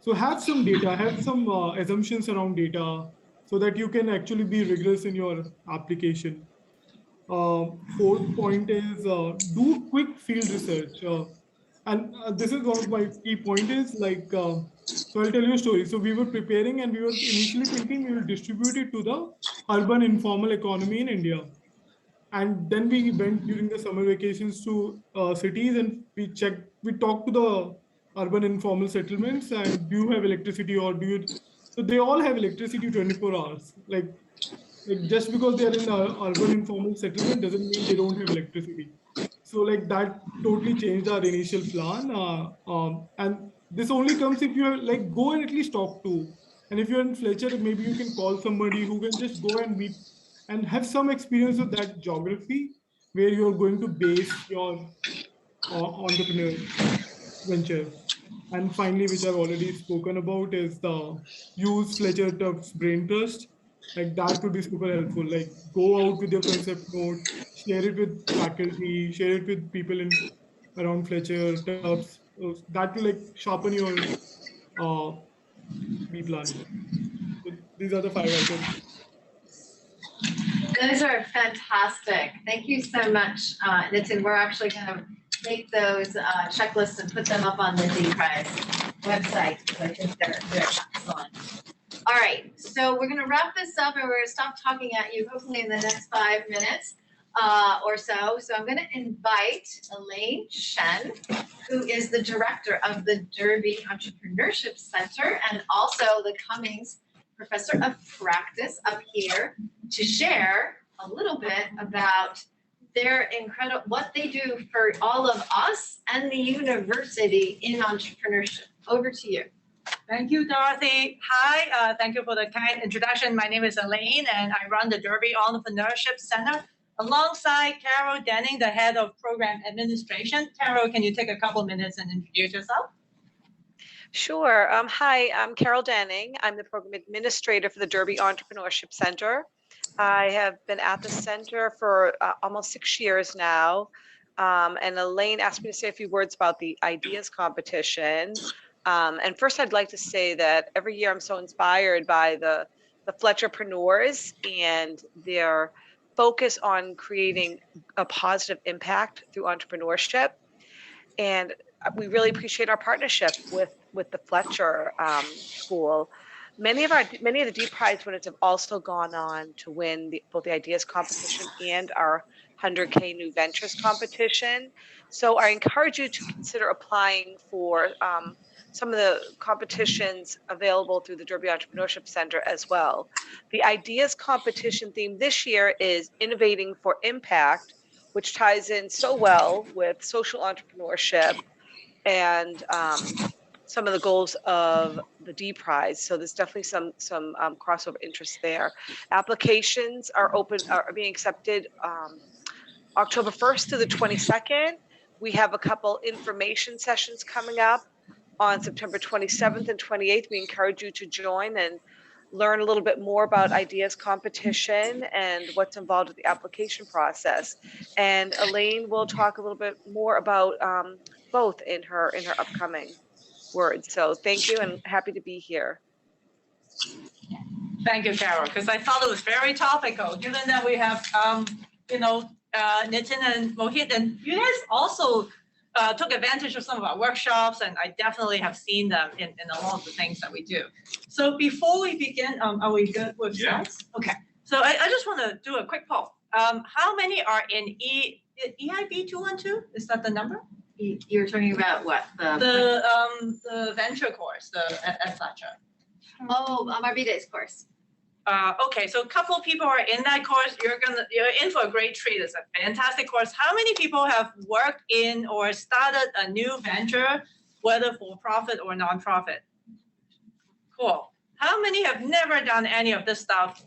So have some data, have some assumptions around data so that you can actually be rigorous in your application. Fourth point is do quick field research. And this is one of my key point is like, so I'll tell you a story. So we were preparing and we were initially thinking we will distribute it to the urban informal economy in India. And then we went during the summer vacations to cities and we talked to the urban informal settlements and do you have electricity or do you, so they all have electricity 24 hours. Like just because they are in the urban informal settlement doesn't mean they don't have electricity. So like that totally changed our initial plan. And this only comes if you have, like go and at least talk to. And if you're in Fletcher, maybe you can call somebody who can just go and meet and have some experience with that geography where you're going to base your entrepreneur venture. And finally, which I've already spoken about, is the use Fletcher Tuft's brain trust. Like that would be super helpful. Like go out with your concept note, share it with faculty, share it with people in around Fletcher Tufts. So that will like sharpen your uh, B plan. So these are the 5 items. Those are fantastic. Thank you so much, Nitin. We're actually going to take those checklists and put them up on the DPrize website because I think they're excellent. All right, so we're going to wrap this up and we're going to stop talking at you hopefully in the next 5 minutes or so. So I'm going to invite Elaine Shen, who is the director of the Derby Entrepreneurship Center and also the Cummings Professor of Practice up here to share a little bit about their incredible, what they do for all of us and the university in entrepreneurship. Over to you. Thank you, Dorothy. Hi, thank you for the kind introduction. My name is Elaine and I run the Derby Entrepreneurship Center alongside Carol Denning, the head of program administration. Carol, can you take a couple minutes and introduce yourself? Sure. Hi, I'm Carol Denning. I'm the program administrator for the Derby Entrepreneurship Center. I have been at the center for almost 6 years now. And Elaine asked me to say a few words about the ideas competition. And first, I'd like to say that every year I'm so inspired by the Fletcherpreneurs and their focus on creating a positive impact through entrepreneurship. And we really appreciate our partnership with the Fletcher School. Many of the DPrize winners have also gone on to win both the ideas competition and our 100K New Ventures competition. So I encourage you to consider applying for some of the competitions available through the Derby Entrepreneurship Center as well. The ideas competition theme this year is Innovating for Impact, which ties in so well with social entrepreneurship and some of the goals of the DPrize. So there's definitely some crossover interest there. Applications are being accepted October 1st to the 22nd. We have a couple information sessions coming up on September 27th and 28th. We encourage you to join and learn a little bit more about ideas competition and what's involved with the application process. And Elaine will talk a little bit more about both in her upcoming words. So thank you and happy to be here. Thank you, Carol, because I thought it was very topical, given that we have, Nitin and Mohit, and you guys also took advantage of some of our workshops, and I definitely have seen them in a lot of the things that we do. So before we begin, are we good with slides? Okay. So I just want to do a quick poll. How many are in EIB 212? Is that the number? You're talking about what? The venture course, at Fletcher. Oh, RB Days course. Okay, so a couple of people are in that course. You're in for a great treat. It's a fantastic course. How many people have worked in or started a new venture, whether for profit or nonprofit? Cool. How many have never done any of this stuff?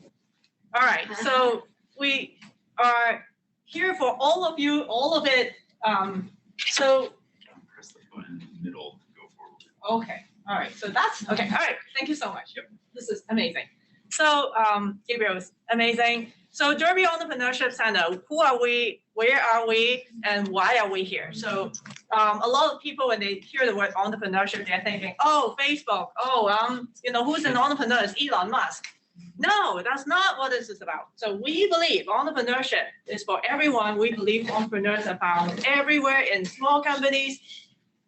All right, so we are here for all of you, all of it. So Press the button in the middle to go forward. okay, all right. So that's okay. All right, thank you so much. Yep. This is amazing. So Gabriel is amazing. So Derby Entrepreneurship Center, who are we, where are we, and why are we here? So a lot of people, when they hear the word entrepreneurship, they're thinking, oh, Facebook, oh, who's an entrepreneur? It's Elon Musk. No, that's not what this is about. So we believe entrepreneurship is for everyone. We believe entrepreneurs are found everywhere, in small companies,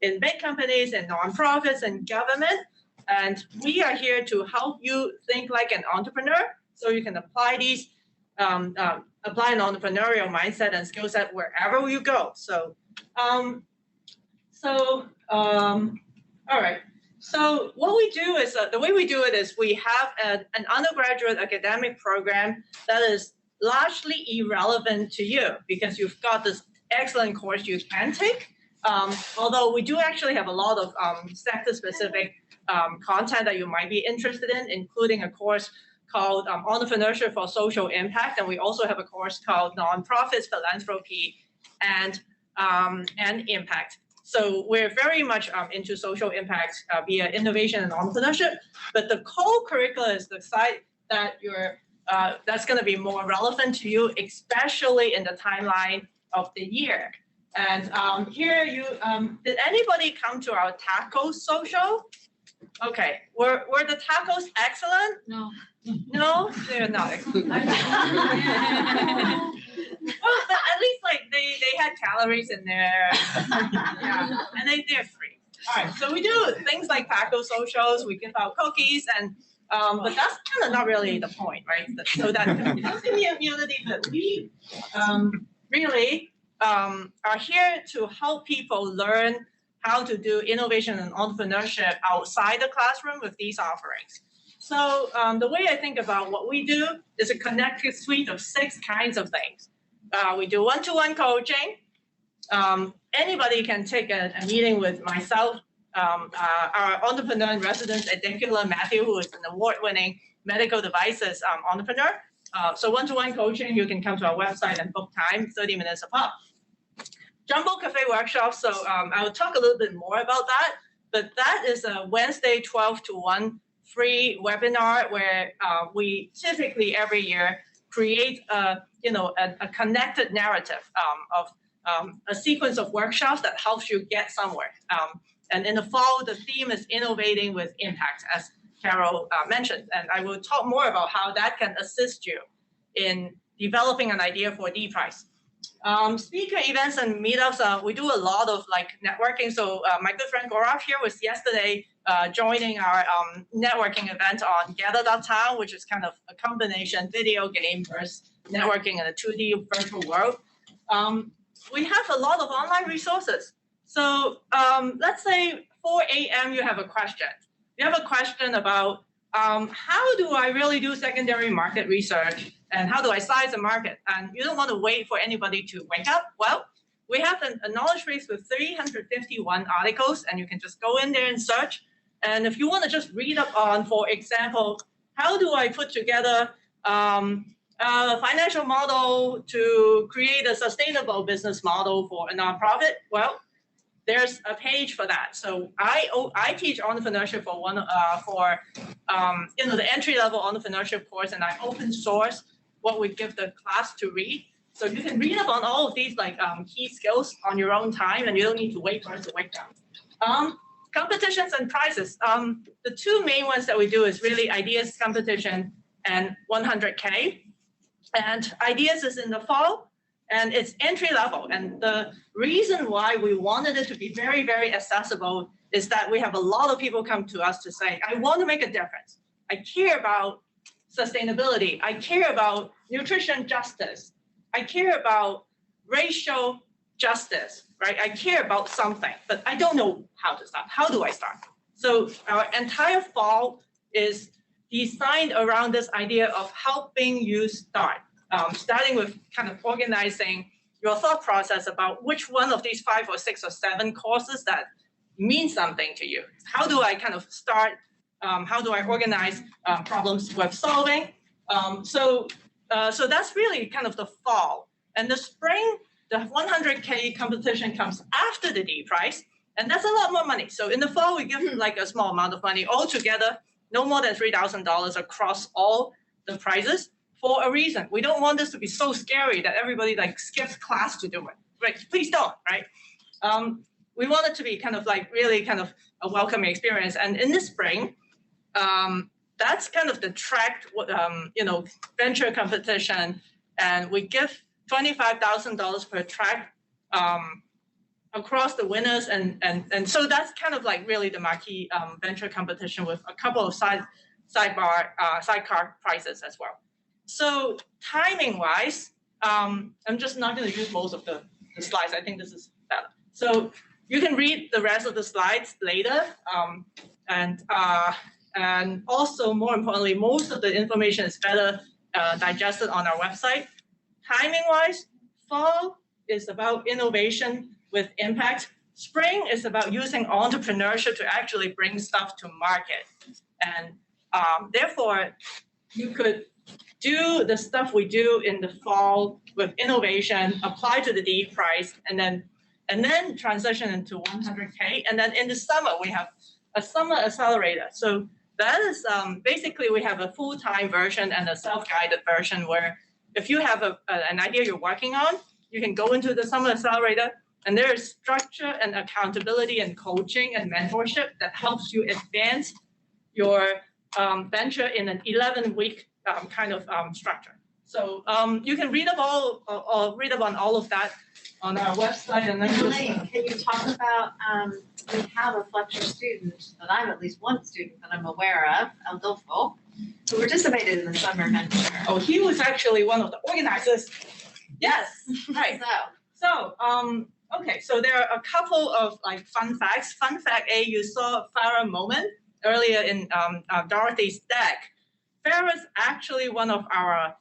in big companies, in nonprofits, and government. And we are here to help you think like an entrepreneur, so you can apply these, apply an entrepreneurial mindset and skill set wherever you go. So, all right. So what we do is, the way we do it is we have an undergraduate academic program that is largely irrelevant to you because you've got this excellent course you can take. Although we do actually have a lot of sector-specific content that you might be interested in, including a course called Entrepreneurship for Social Impact, and we also have a course called Nonprofits, Philanthropy, and Impact. So we're very much into social impact via innovation and entrepreneurship, but the co-curricular is the side that that's going to be more relevant to you, especially in the timeline of the year. And here did anybody come to our taco social? Okay, were the tacos excellent? No. No, they're not excellent. Well, but at least they had calories in there. Yeah, and they're free. All right, so we do things like taco socials. We give out cookies, and but that's kind of not really the point, right? So that community that we really are here to help people learn how to do innovation and entrepreneurship outside the classroom with these offerings. So the way I think about what we do is a connected suite of 6 kinds of things. We do one-to-one coaching. Anybody can take a meeting with myself, our entrepreneur in residence at Dinkula, Matthew, who is an award-winning medical devices entrepreneur. So one-to-one coaching, you can come to our website and book time, 30 minutes a pop. Jumbo Cafe workshop, so I will talk a little bit more about that, but that is a Wednesday 12 to 1 free webinar where we typically every year create a connected narrative of a sequence of workshops that helps you get somewhere. And in the fall, the theme is innovating with impact, as Carol mentioned, and I will talk more about how that can assist you in developing an idea for D-Prize. Speaker events and meetups, we do a lot of networking. So my good friend Gaurav here was yesterday joining our networking event on Gather.town, which is kind of a combination video game versus networking in a 2D virtual world. We have a lot of online resources. So let's say 4 a.m. you have a question. You have a question about how do I really do secondary market research and how do I size the market? And you don't want to wait for anybody to wake up. Well, we have a knowledge base with 351 articles, and you can just go in there and search. And if you want to just read up on, for example, how do I put together a financial model to create a sustainable business model for a nonprofit? Well, there's a page for that. So I teach entrepreneurship for the entry-level entrepreneurship course, and I open source what we give the class to read. So you can read up on all of these key skills on your own time, and you don't need to wait for us to wake up. Competitions and prizes. The 2 main ones that we do is really ideas competition and 100K. And ideas is in the fall. and it's entry level. And the reason why we wanted it to be very, very accessible is that we have a lot of people come to us to say, I want to make a difference. I care about sustainability. I care about nutrition justice. I care about racial justice, right? I care about something, but I don't know how to start. How do I start? So our entire fall is designed around this idea of helping you start, starting with kind of organizing your thought process about which one of these 5 or 6 or 7 courses that mean something to you. How do I kind of start? How do I organize problems worth solving? So that's really kind of the fall. And the spring, the 100K competition comes after the D prize, and that's a lot more money. So in the fall, we give like a small amount of money altogether, no more than $3,000 across all the prizes for a reason. We don't want this to be so scary that everybody like skips class to do it. Right? Please don't, right? We want it to be kind of like really kind of a welcoming experience. And in the spring, that's kind of the track, venture competition, and we give $25,000 per track across the winners, and so that's kind of like really the marquee venture competition with a couple of sidecar prizes as well. So timing wise, I'm just not going to use most of the slides. I think this is better. So you can read the rest of the slides later, and also more importantly, most of the information is better digested on our website. Timing wise, fall is about innovation with impact. Spring is about using entrepreneurship to actually bring stuff to market. And therefore, you could do the stuff we do in the fall with innovation, apply to the D prize, and then transition into 100K. And then in the summer, we have a summer accelerator. So that is basically we have a full-time version and a self-guided version where if you have an idea you're working on, you can go into the summer accelerator, and there is structure and accountability and coaching and mentorship that helps you advance your venture in an 11-week kind of structure. So you can read up on all of that on our website. And then Elaine, can you talk about, we have a Fletcher student that I'm at least one student that I'm aware of, Adolfo, who participated in the summer venture. Oh, he was actually one of the organizers. Yes, right. So, okay, so there are a couple of like fun facts. Fun fact A, you saw Farah moment earlier in Dorothy's deck. Farah is actually one of our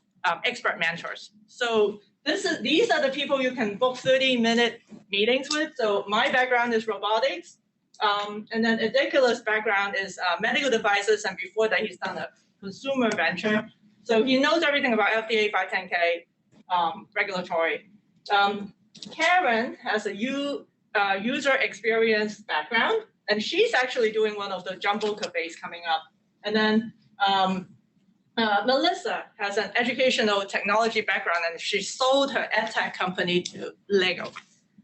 expert mentors. So these are the people you can book 30-minute meetings with. So my background is robotics, and then Adikula's background is medical devices, and before that he's done a consumer venture. So he knows everything about FDA 510K regulatory. Karen has a user experience background, and she's actually doing one of the jumbo cafes coming up. And then Melissa has an educational technology background, and she sold her edtech company to Lego.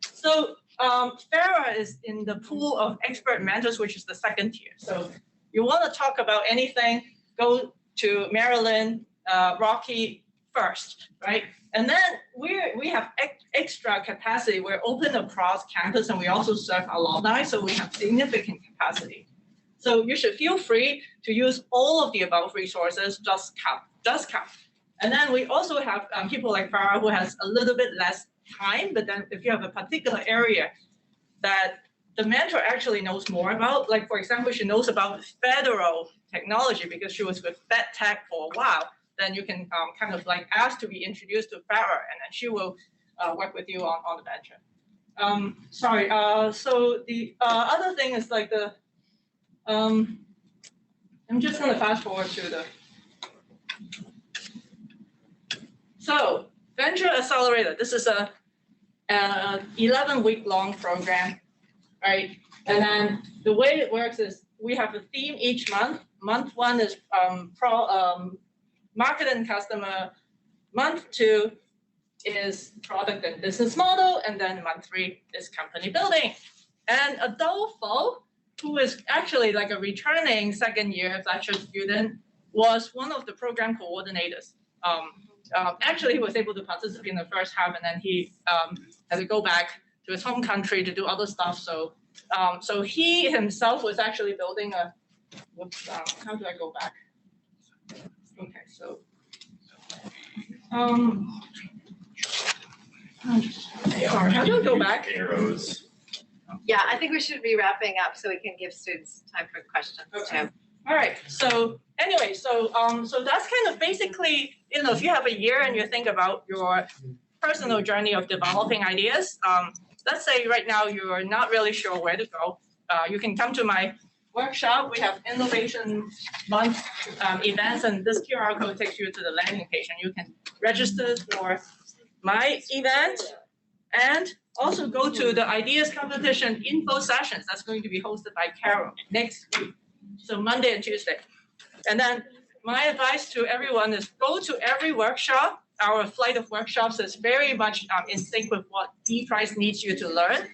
So Farah is in the pool of expert mentors, which is the second tier. So you want to talk about anything, go to Marilyn, Rocky first, right? And then we have extra capacity. We're open across campus, and we also serve alumni, so we have significant capacity. So you should feel free to use all of the above resources, just come. And then we also have people like Farah who has a little bit less time, but then if you have a particular area that the mentor actually knows more about, like for example, she knows about federal technology because she was with FedTech for a while, then you can kind of like ask to be introduced to Farah, and then she will work with you on the venture. So the other thing is like the, I'm just going to fast forward to the, so Venture Accelerator, this is a 11-week long program, right? And then the way it works is we have a theme each month. Month 1 is market and customer. Month 2 is product and business model. And then month 3 is company building. And Adolfo, who is actually like a returning second-year Fletcher student, was one of the program coordinators. Actually, he was able to participate in the first half, and then he had to go back to his home country to do other stuff. So, so he himself was actually building a. Whoops, how do I go back? Okay, so. Sorry, how do I go back? Arrows. Yeah, I think we should be wrapping up so we can give students time for questions too. All right. So anyway, so that's kind of basically, if you have a year and you think about your personal journey of developing ideas, let's say right now you're not really sure where to go. You can come to my workshop. We have Innovation Month events, and this QR code takes you to the landing page, and you can register for my event and also go to the ideas competition info sessions that's going to be hosted by Carol next week. So Monday and Tuesday. And then my advice to everyone is go to every workshop. Our flight of workshops is very much in sync with what D-Prize needs you to learn.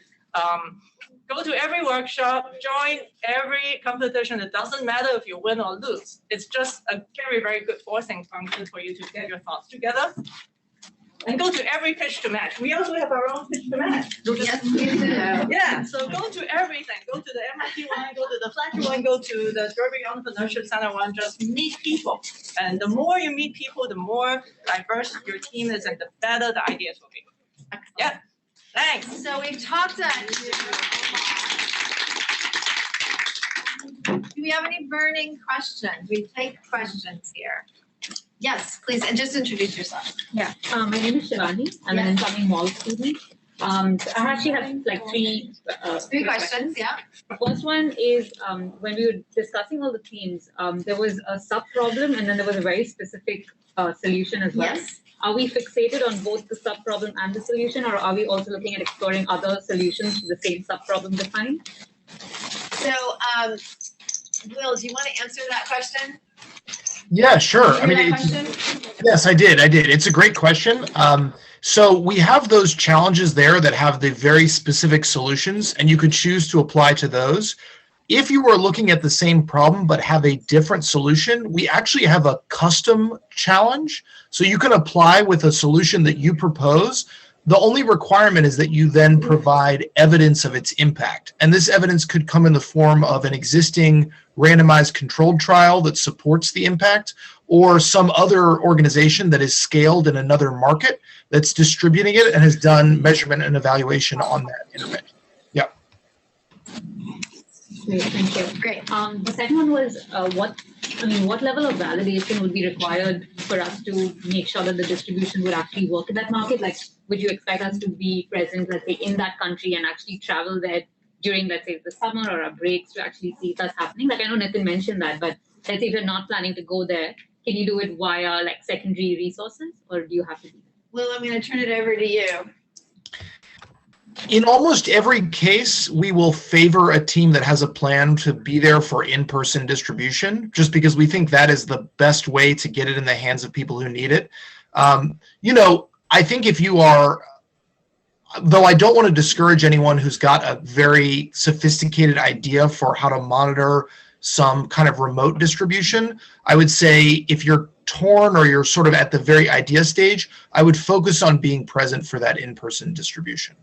Go to every workshop, join every competition. It doesn't matter if you win or lose. It's just a very, very good forcing function for you to get your thoughts together. And go to every pitch to match. We also have our own pitch to match. Yes, we do. Yeah, so go to everything. Go to the MIT one, go to the Fletcher one, go to the Derby Entrepreneurship Center one. Just meet people. And the more you meet people, the more diverse your team is and the better the ideas will be. Yeah, thanks. So we've talked do we have any burning questions? We take questions here. Yes, please, and just introduce yourself. Yeah, my name is Shivani. I'm an incoming mall student. I actually have like three questions. Yeah. The first one is when we were discussing all the themes, there was a sub-problem and then there was a very specific solution as well. Yes. Are we fixated on both the sub-problem and the solution, or are we also looking at exploring other solutions to the same sub-problem defined? So, Will, do you want to answer that question? Yeah, sure. I mean, yes, I did. It's a great question. So we have those challenges there that have the very specific solutions, and you could choose to apply to those. If you were looking at the same problem but have a different solution, we actually have a custom challenge. So you can apply with a solution that you propose. The only requirement is that you then provide evidence of its impact. And this evidence could come in the form of an existing randomized controlled trial that supports the impact, or some other organization that is scaled in another market that's distributing it and has done measurement and evaluation on that intervention. Yeah. Great, thank you. Great. The second one was what level of validation would be required for us to make sure that the distribution would actually work in that market? Like, would you expect us to be present, let's say, in that country and actually travel there during, let's say, the summer or our breaks to actually see if that's happening? Like, I know Nitin mentioned that, but let's say if you're not planning to go there, can you do it via like secondary resources, or do you have to do that? Will, I'm going to turn it over to you. In almost every case, we will favor a team that has a plan to be there for in-person distribution, just because we think that is the best way to get it in the hands of people who need it. I think if you are, though I don't want to discourage anyone who's got a very sophisticated idea for how to monitor some kind of remote distribution, I would say if you're torn or you're sort of at the very idea stage, I would focus on being present for that in-person distribution.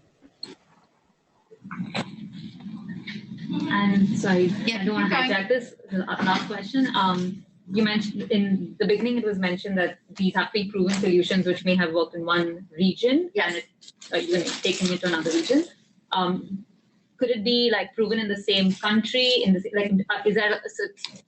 And sorry, I don't want to hijack this. Last question. You mentioned in the beginning, it was mentioned that these have to be proven solutions which may have worked in one region, and taking it to another region. Could it be like proven in the same country? Is there a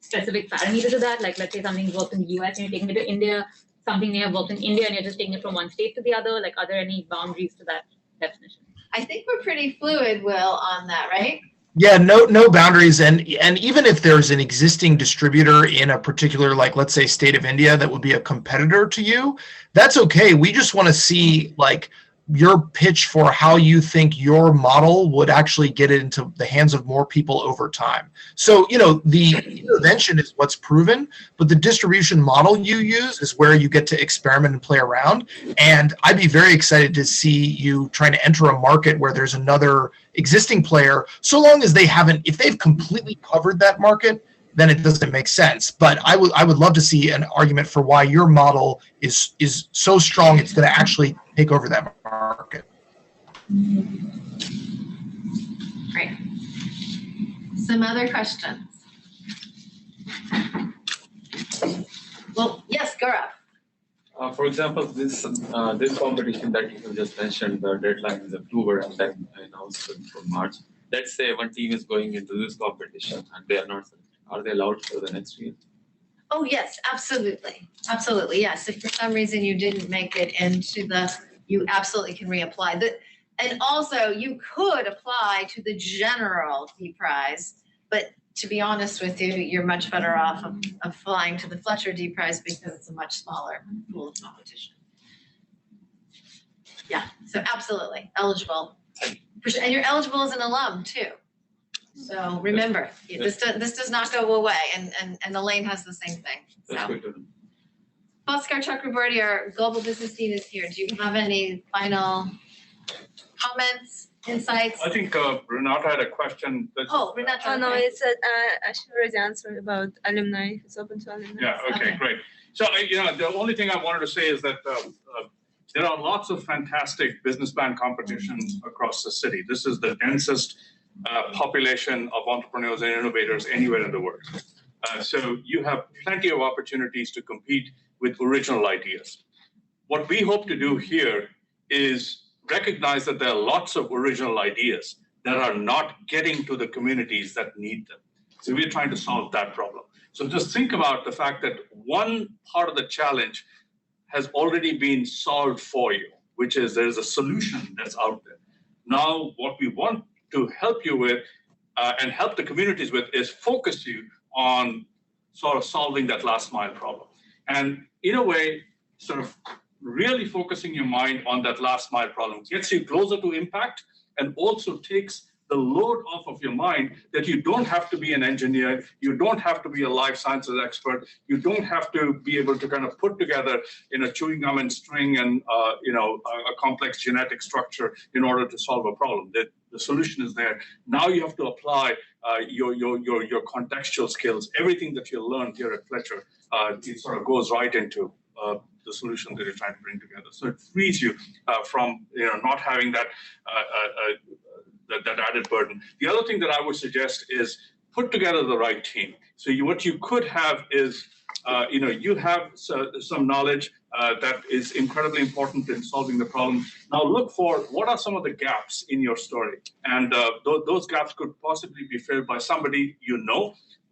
specific parameter to that? Like, let's say something's worked in the US and you're taking it to India, something may have worked in India and you're just taking it from one state to the other. Like, are there any boundaries to that definition? I think we're pretty fluid, Will, on that, right? Yeah, no boundaries. And even if there's an existing distributor in a particular, like, let's say, state of India that would be a competitor to you, that's okay. We just want to see, like, your pitch for how you think your model would actually get it into the hands of more people over time. So, the intervention is what's proven, but the distribution model you use is where you get to experiment and play around. And I'd be very excited to see you trying to enter a market where there's another existing player, so long as if they've completely covered that market then it doesn't make sense. But I would love to see an argument for why your model is so strong it's going to actually take over that market. Great. Some other questions? Well, yes, Gaurav. For example, this competition that you just mentioned, the deadline is October and then announced for March. Let's say one team is going into this competition and they are not, are they allowed for the next year? Oh, yes, absolutely. Absolutely, yes. If for some reason you didn't make it into you absolutely can reapply. And also you could apply to the general D prize, but to be honest with you, you're much better off of flying to the Fletcher D prize because it's a much smaller pool of competition. Yeah, so absolutely eligible. And you're eligible as an alum too. So remember, this does not go away, and Elaine has the same thing. So, Bhaskar Chakraborty, our global business dean, is here. Do you have any final comments, insights? I think Renata had a question. Oh, Renata. Oh, no, okay. it's I should already answer about alumni. It's open to alumni. Yeah, okay, Okay. great. So, the only thing I wanted to say is that there are lots of fantastic business plan competitions across the city. This is the densest population of entrepreneurs and innovators anywhere in the world. So you have plenty of opportunities to compete with original ideas. What we hope to do here is recognize that there are lots of original ideas that are not getting to the communities that need them. So we're trying to solve that problem. So just think about the fact that one part of the challenge has already been solved for you, which is there's a solution that's out there. Now, what we want to help you with and help the communities with is focus you on sort of solving that last mile problem. And in a way, sort of really focusing your mind on that last mile problem gets you closer to impact and also takes the load off of your mind that you don't have to be an engineer, you don't have to be a life sciences expert, you don't have to be able to kind of put together chewing gum and string and a complex genetic structure in order to solve a problem. The solution is there. Now you have to apply your contextual skills. Everything that you learned here at Fletcher, it sort of goes right into the solution that you're trying to bring together. So it frees you from not having that added burden. The other thing that I would suggest is put together the right team. So what you could have is, you have some knowledge that is incredibly important in solving the problem. Now look for what are some of the gaps in your story. And those gaps could possibly be filled by somebody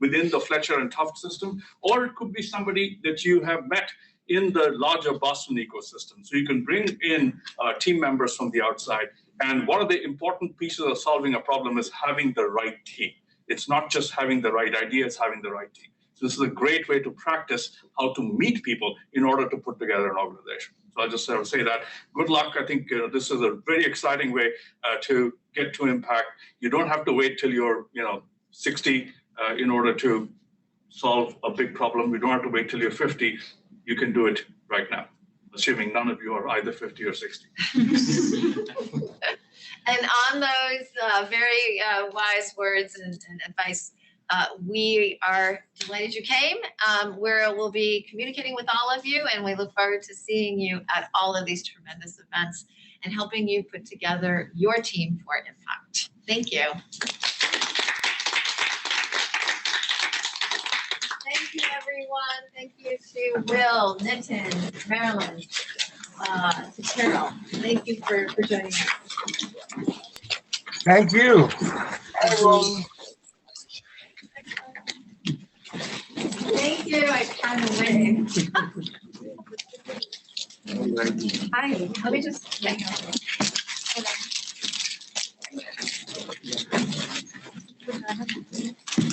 within the Fletcher and Tufts system, or it could be somebody that you have met in the larger Boston ecosystem. So you can bring in team members from the outside. And one of the important pieces of solving a problem is having the right team. It's not just having the right idea, it's having the right team. So this is a great way to practice how to meet people in order to put together an organization. So I'll just sort of say that. Good luck. I think this is a very exciting way to get to impact. You don't have to wait till you're 60 in order to solve a big problem. You don't have to wait till you're 50. You can do it right now, assuming none of you are either 50 or 60. And on those very wise words and advice, we are delighted you came. We'll be communicating with all of you, and we look forward to seeing you at all of these tremendous events and helping you put together your team for impact. Thank you. Thank you, everyone. Thank you to Will, Nitin, Marilyn, to Carol. Thank you for joining us. Thank you. Thank you. I kind of waved. Hi. Let me just. Yeah.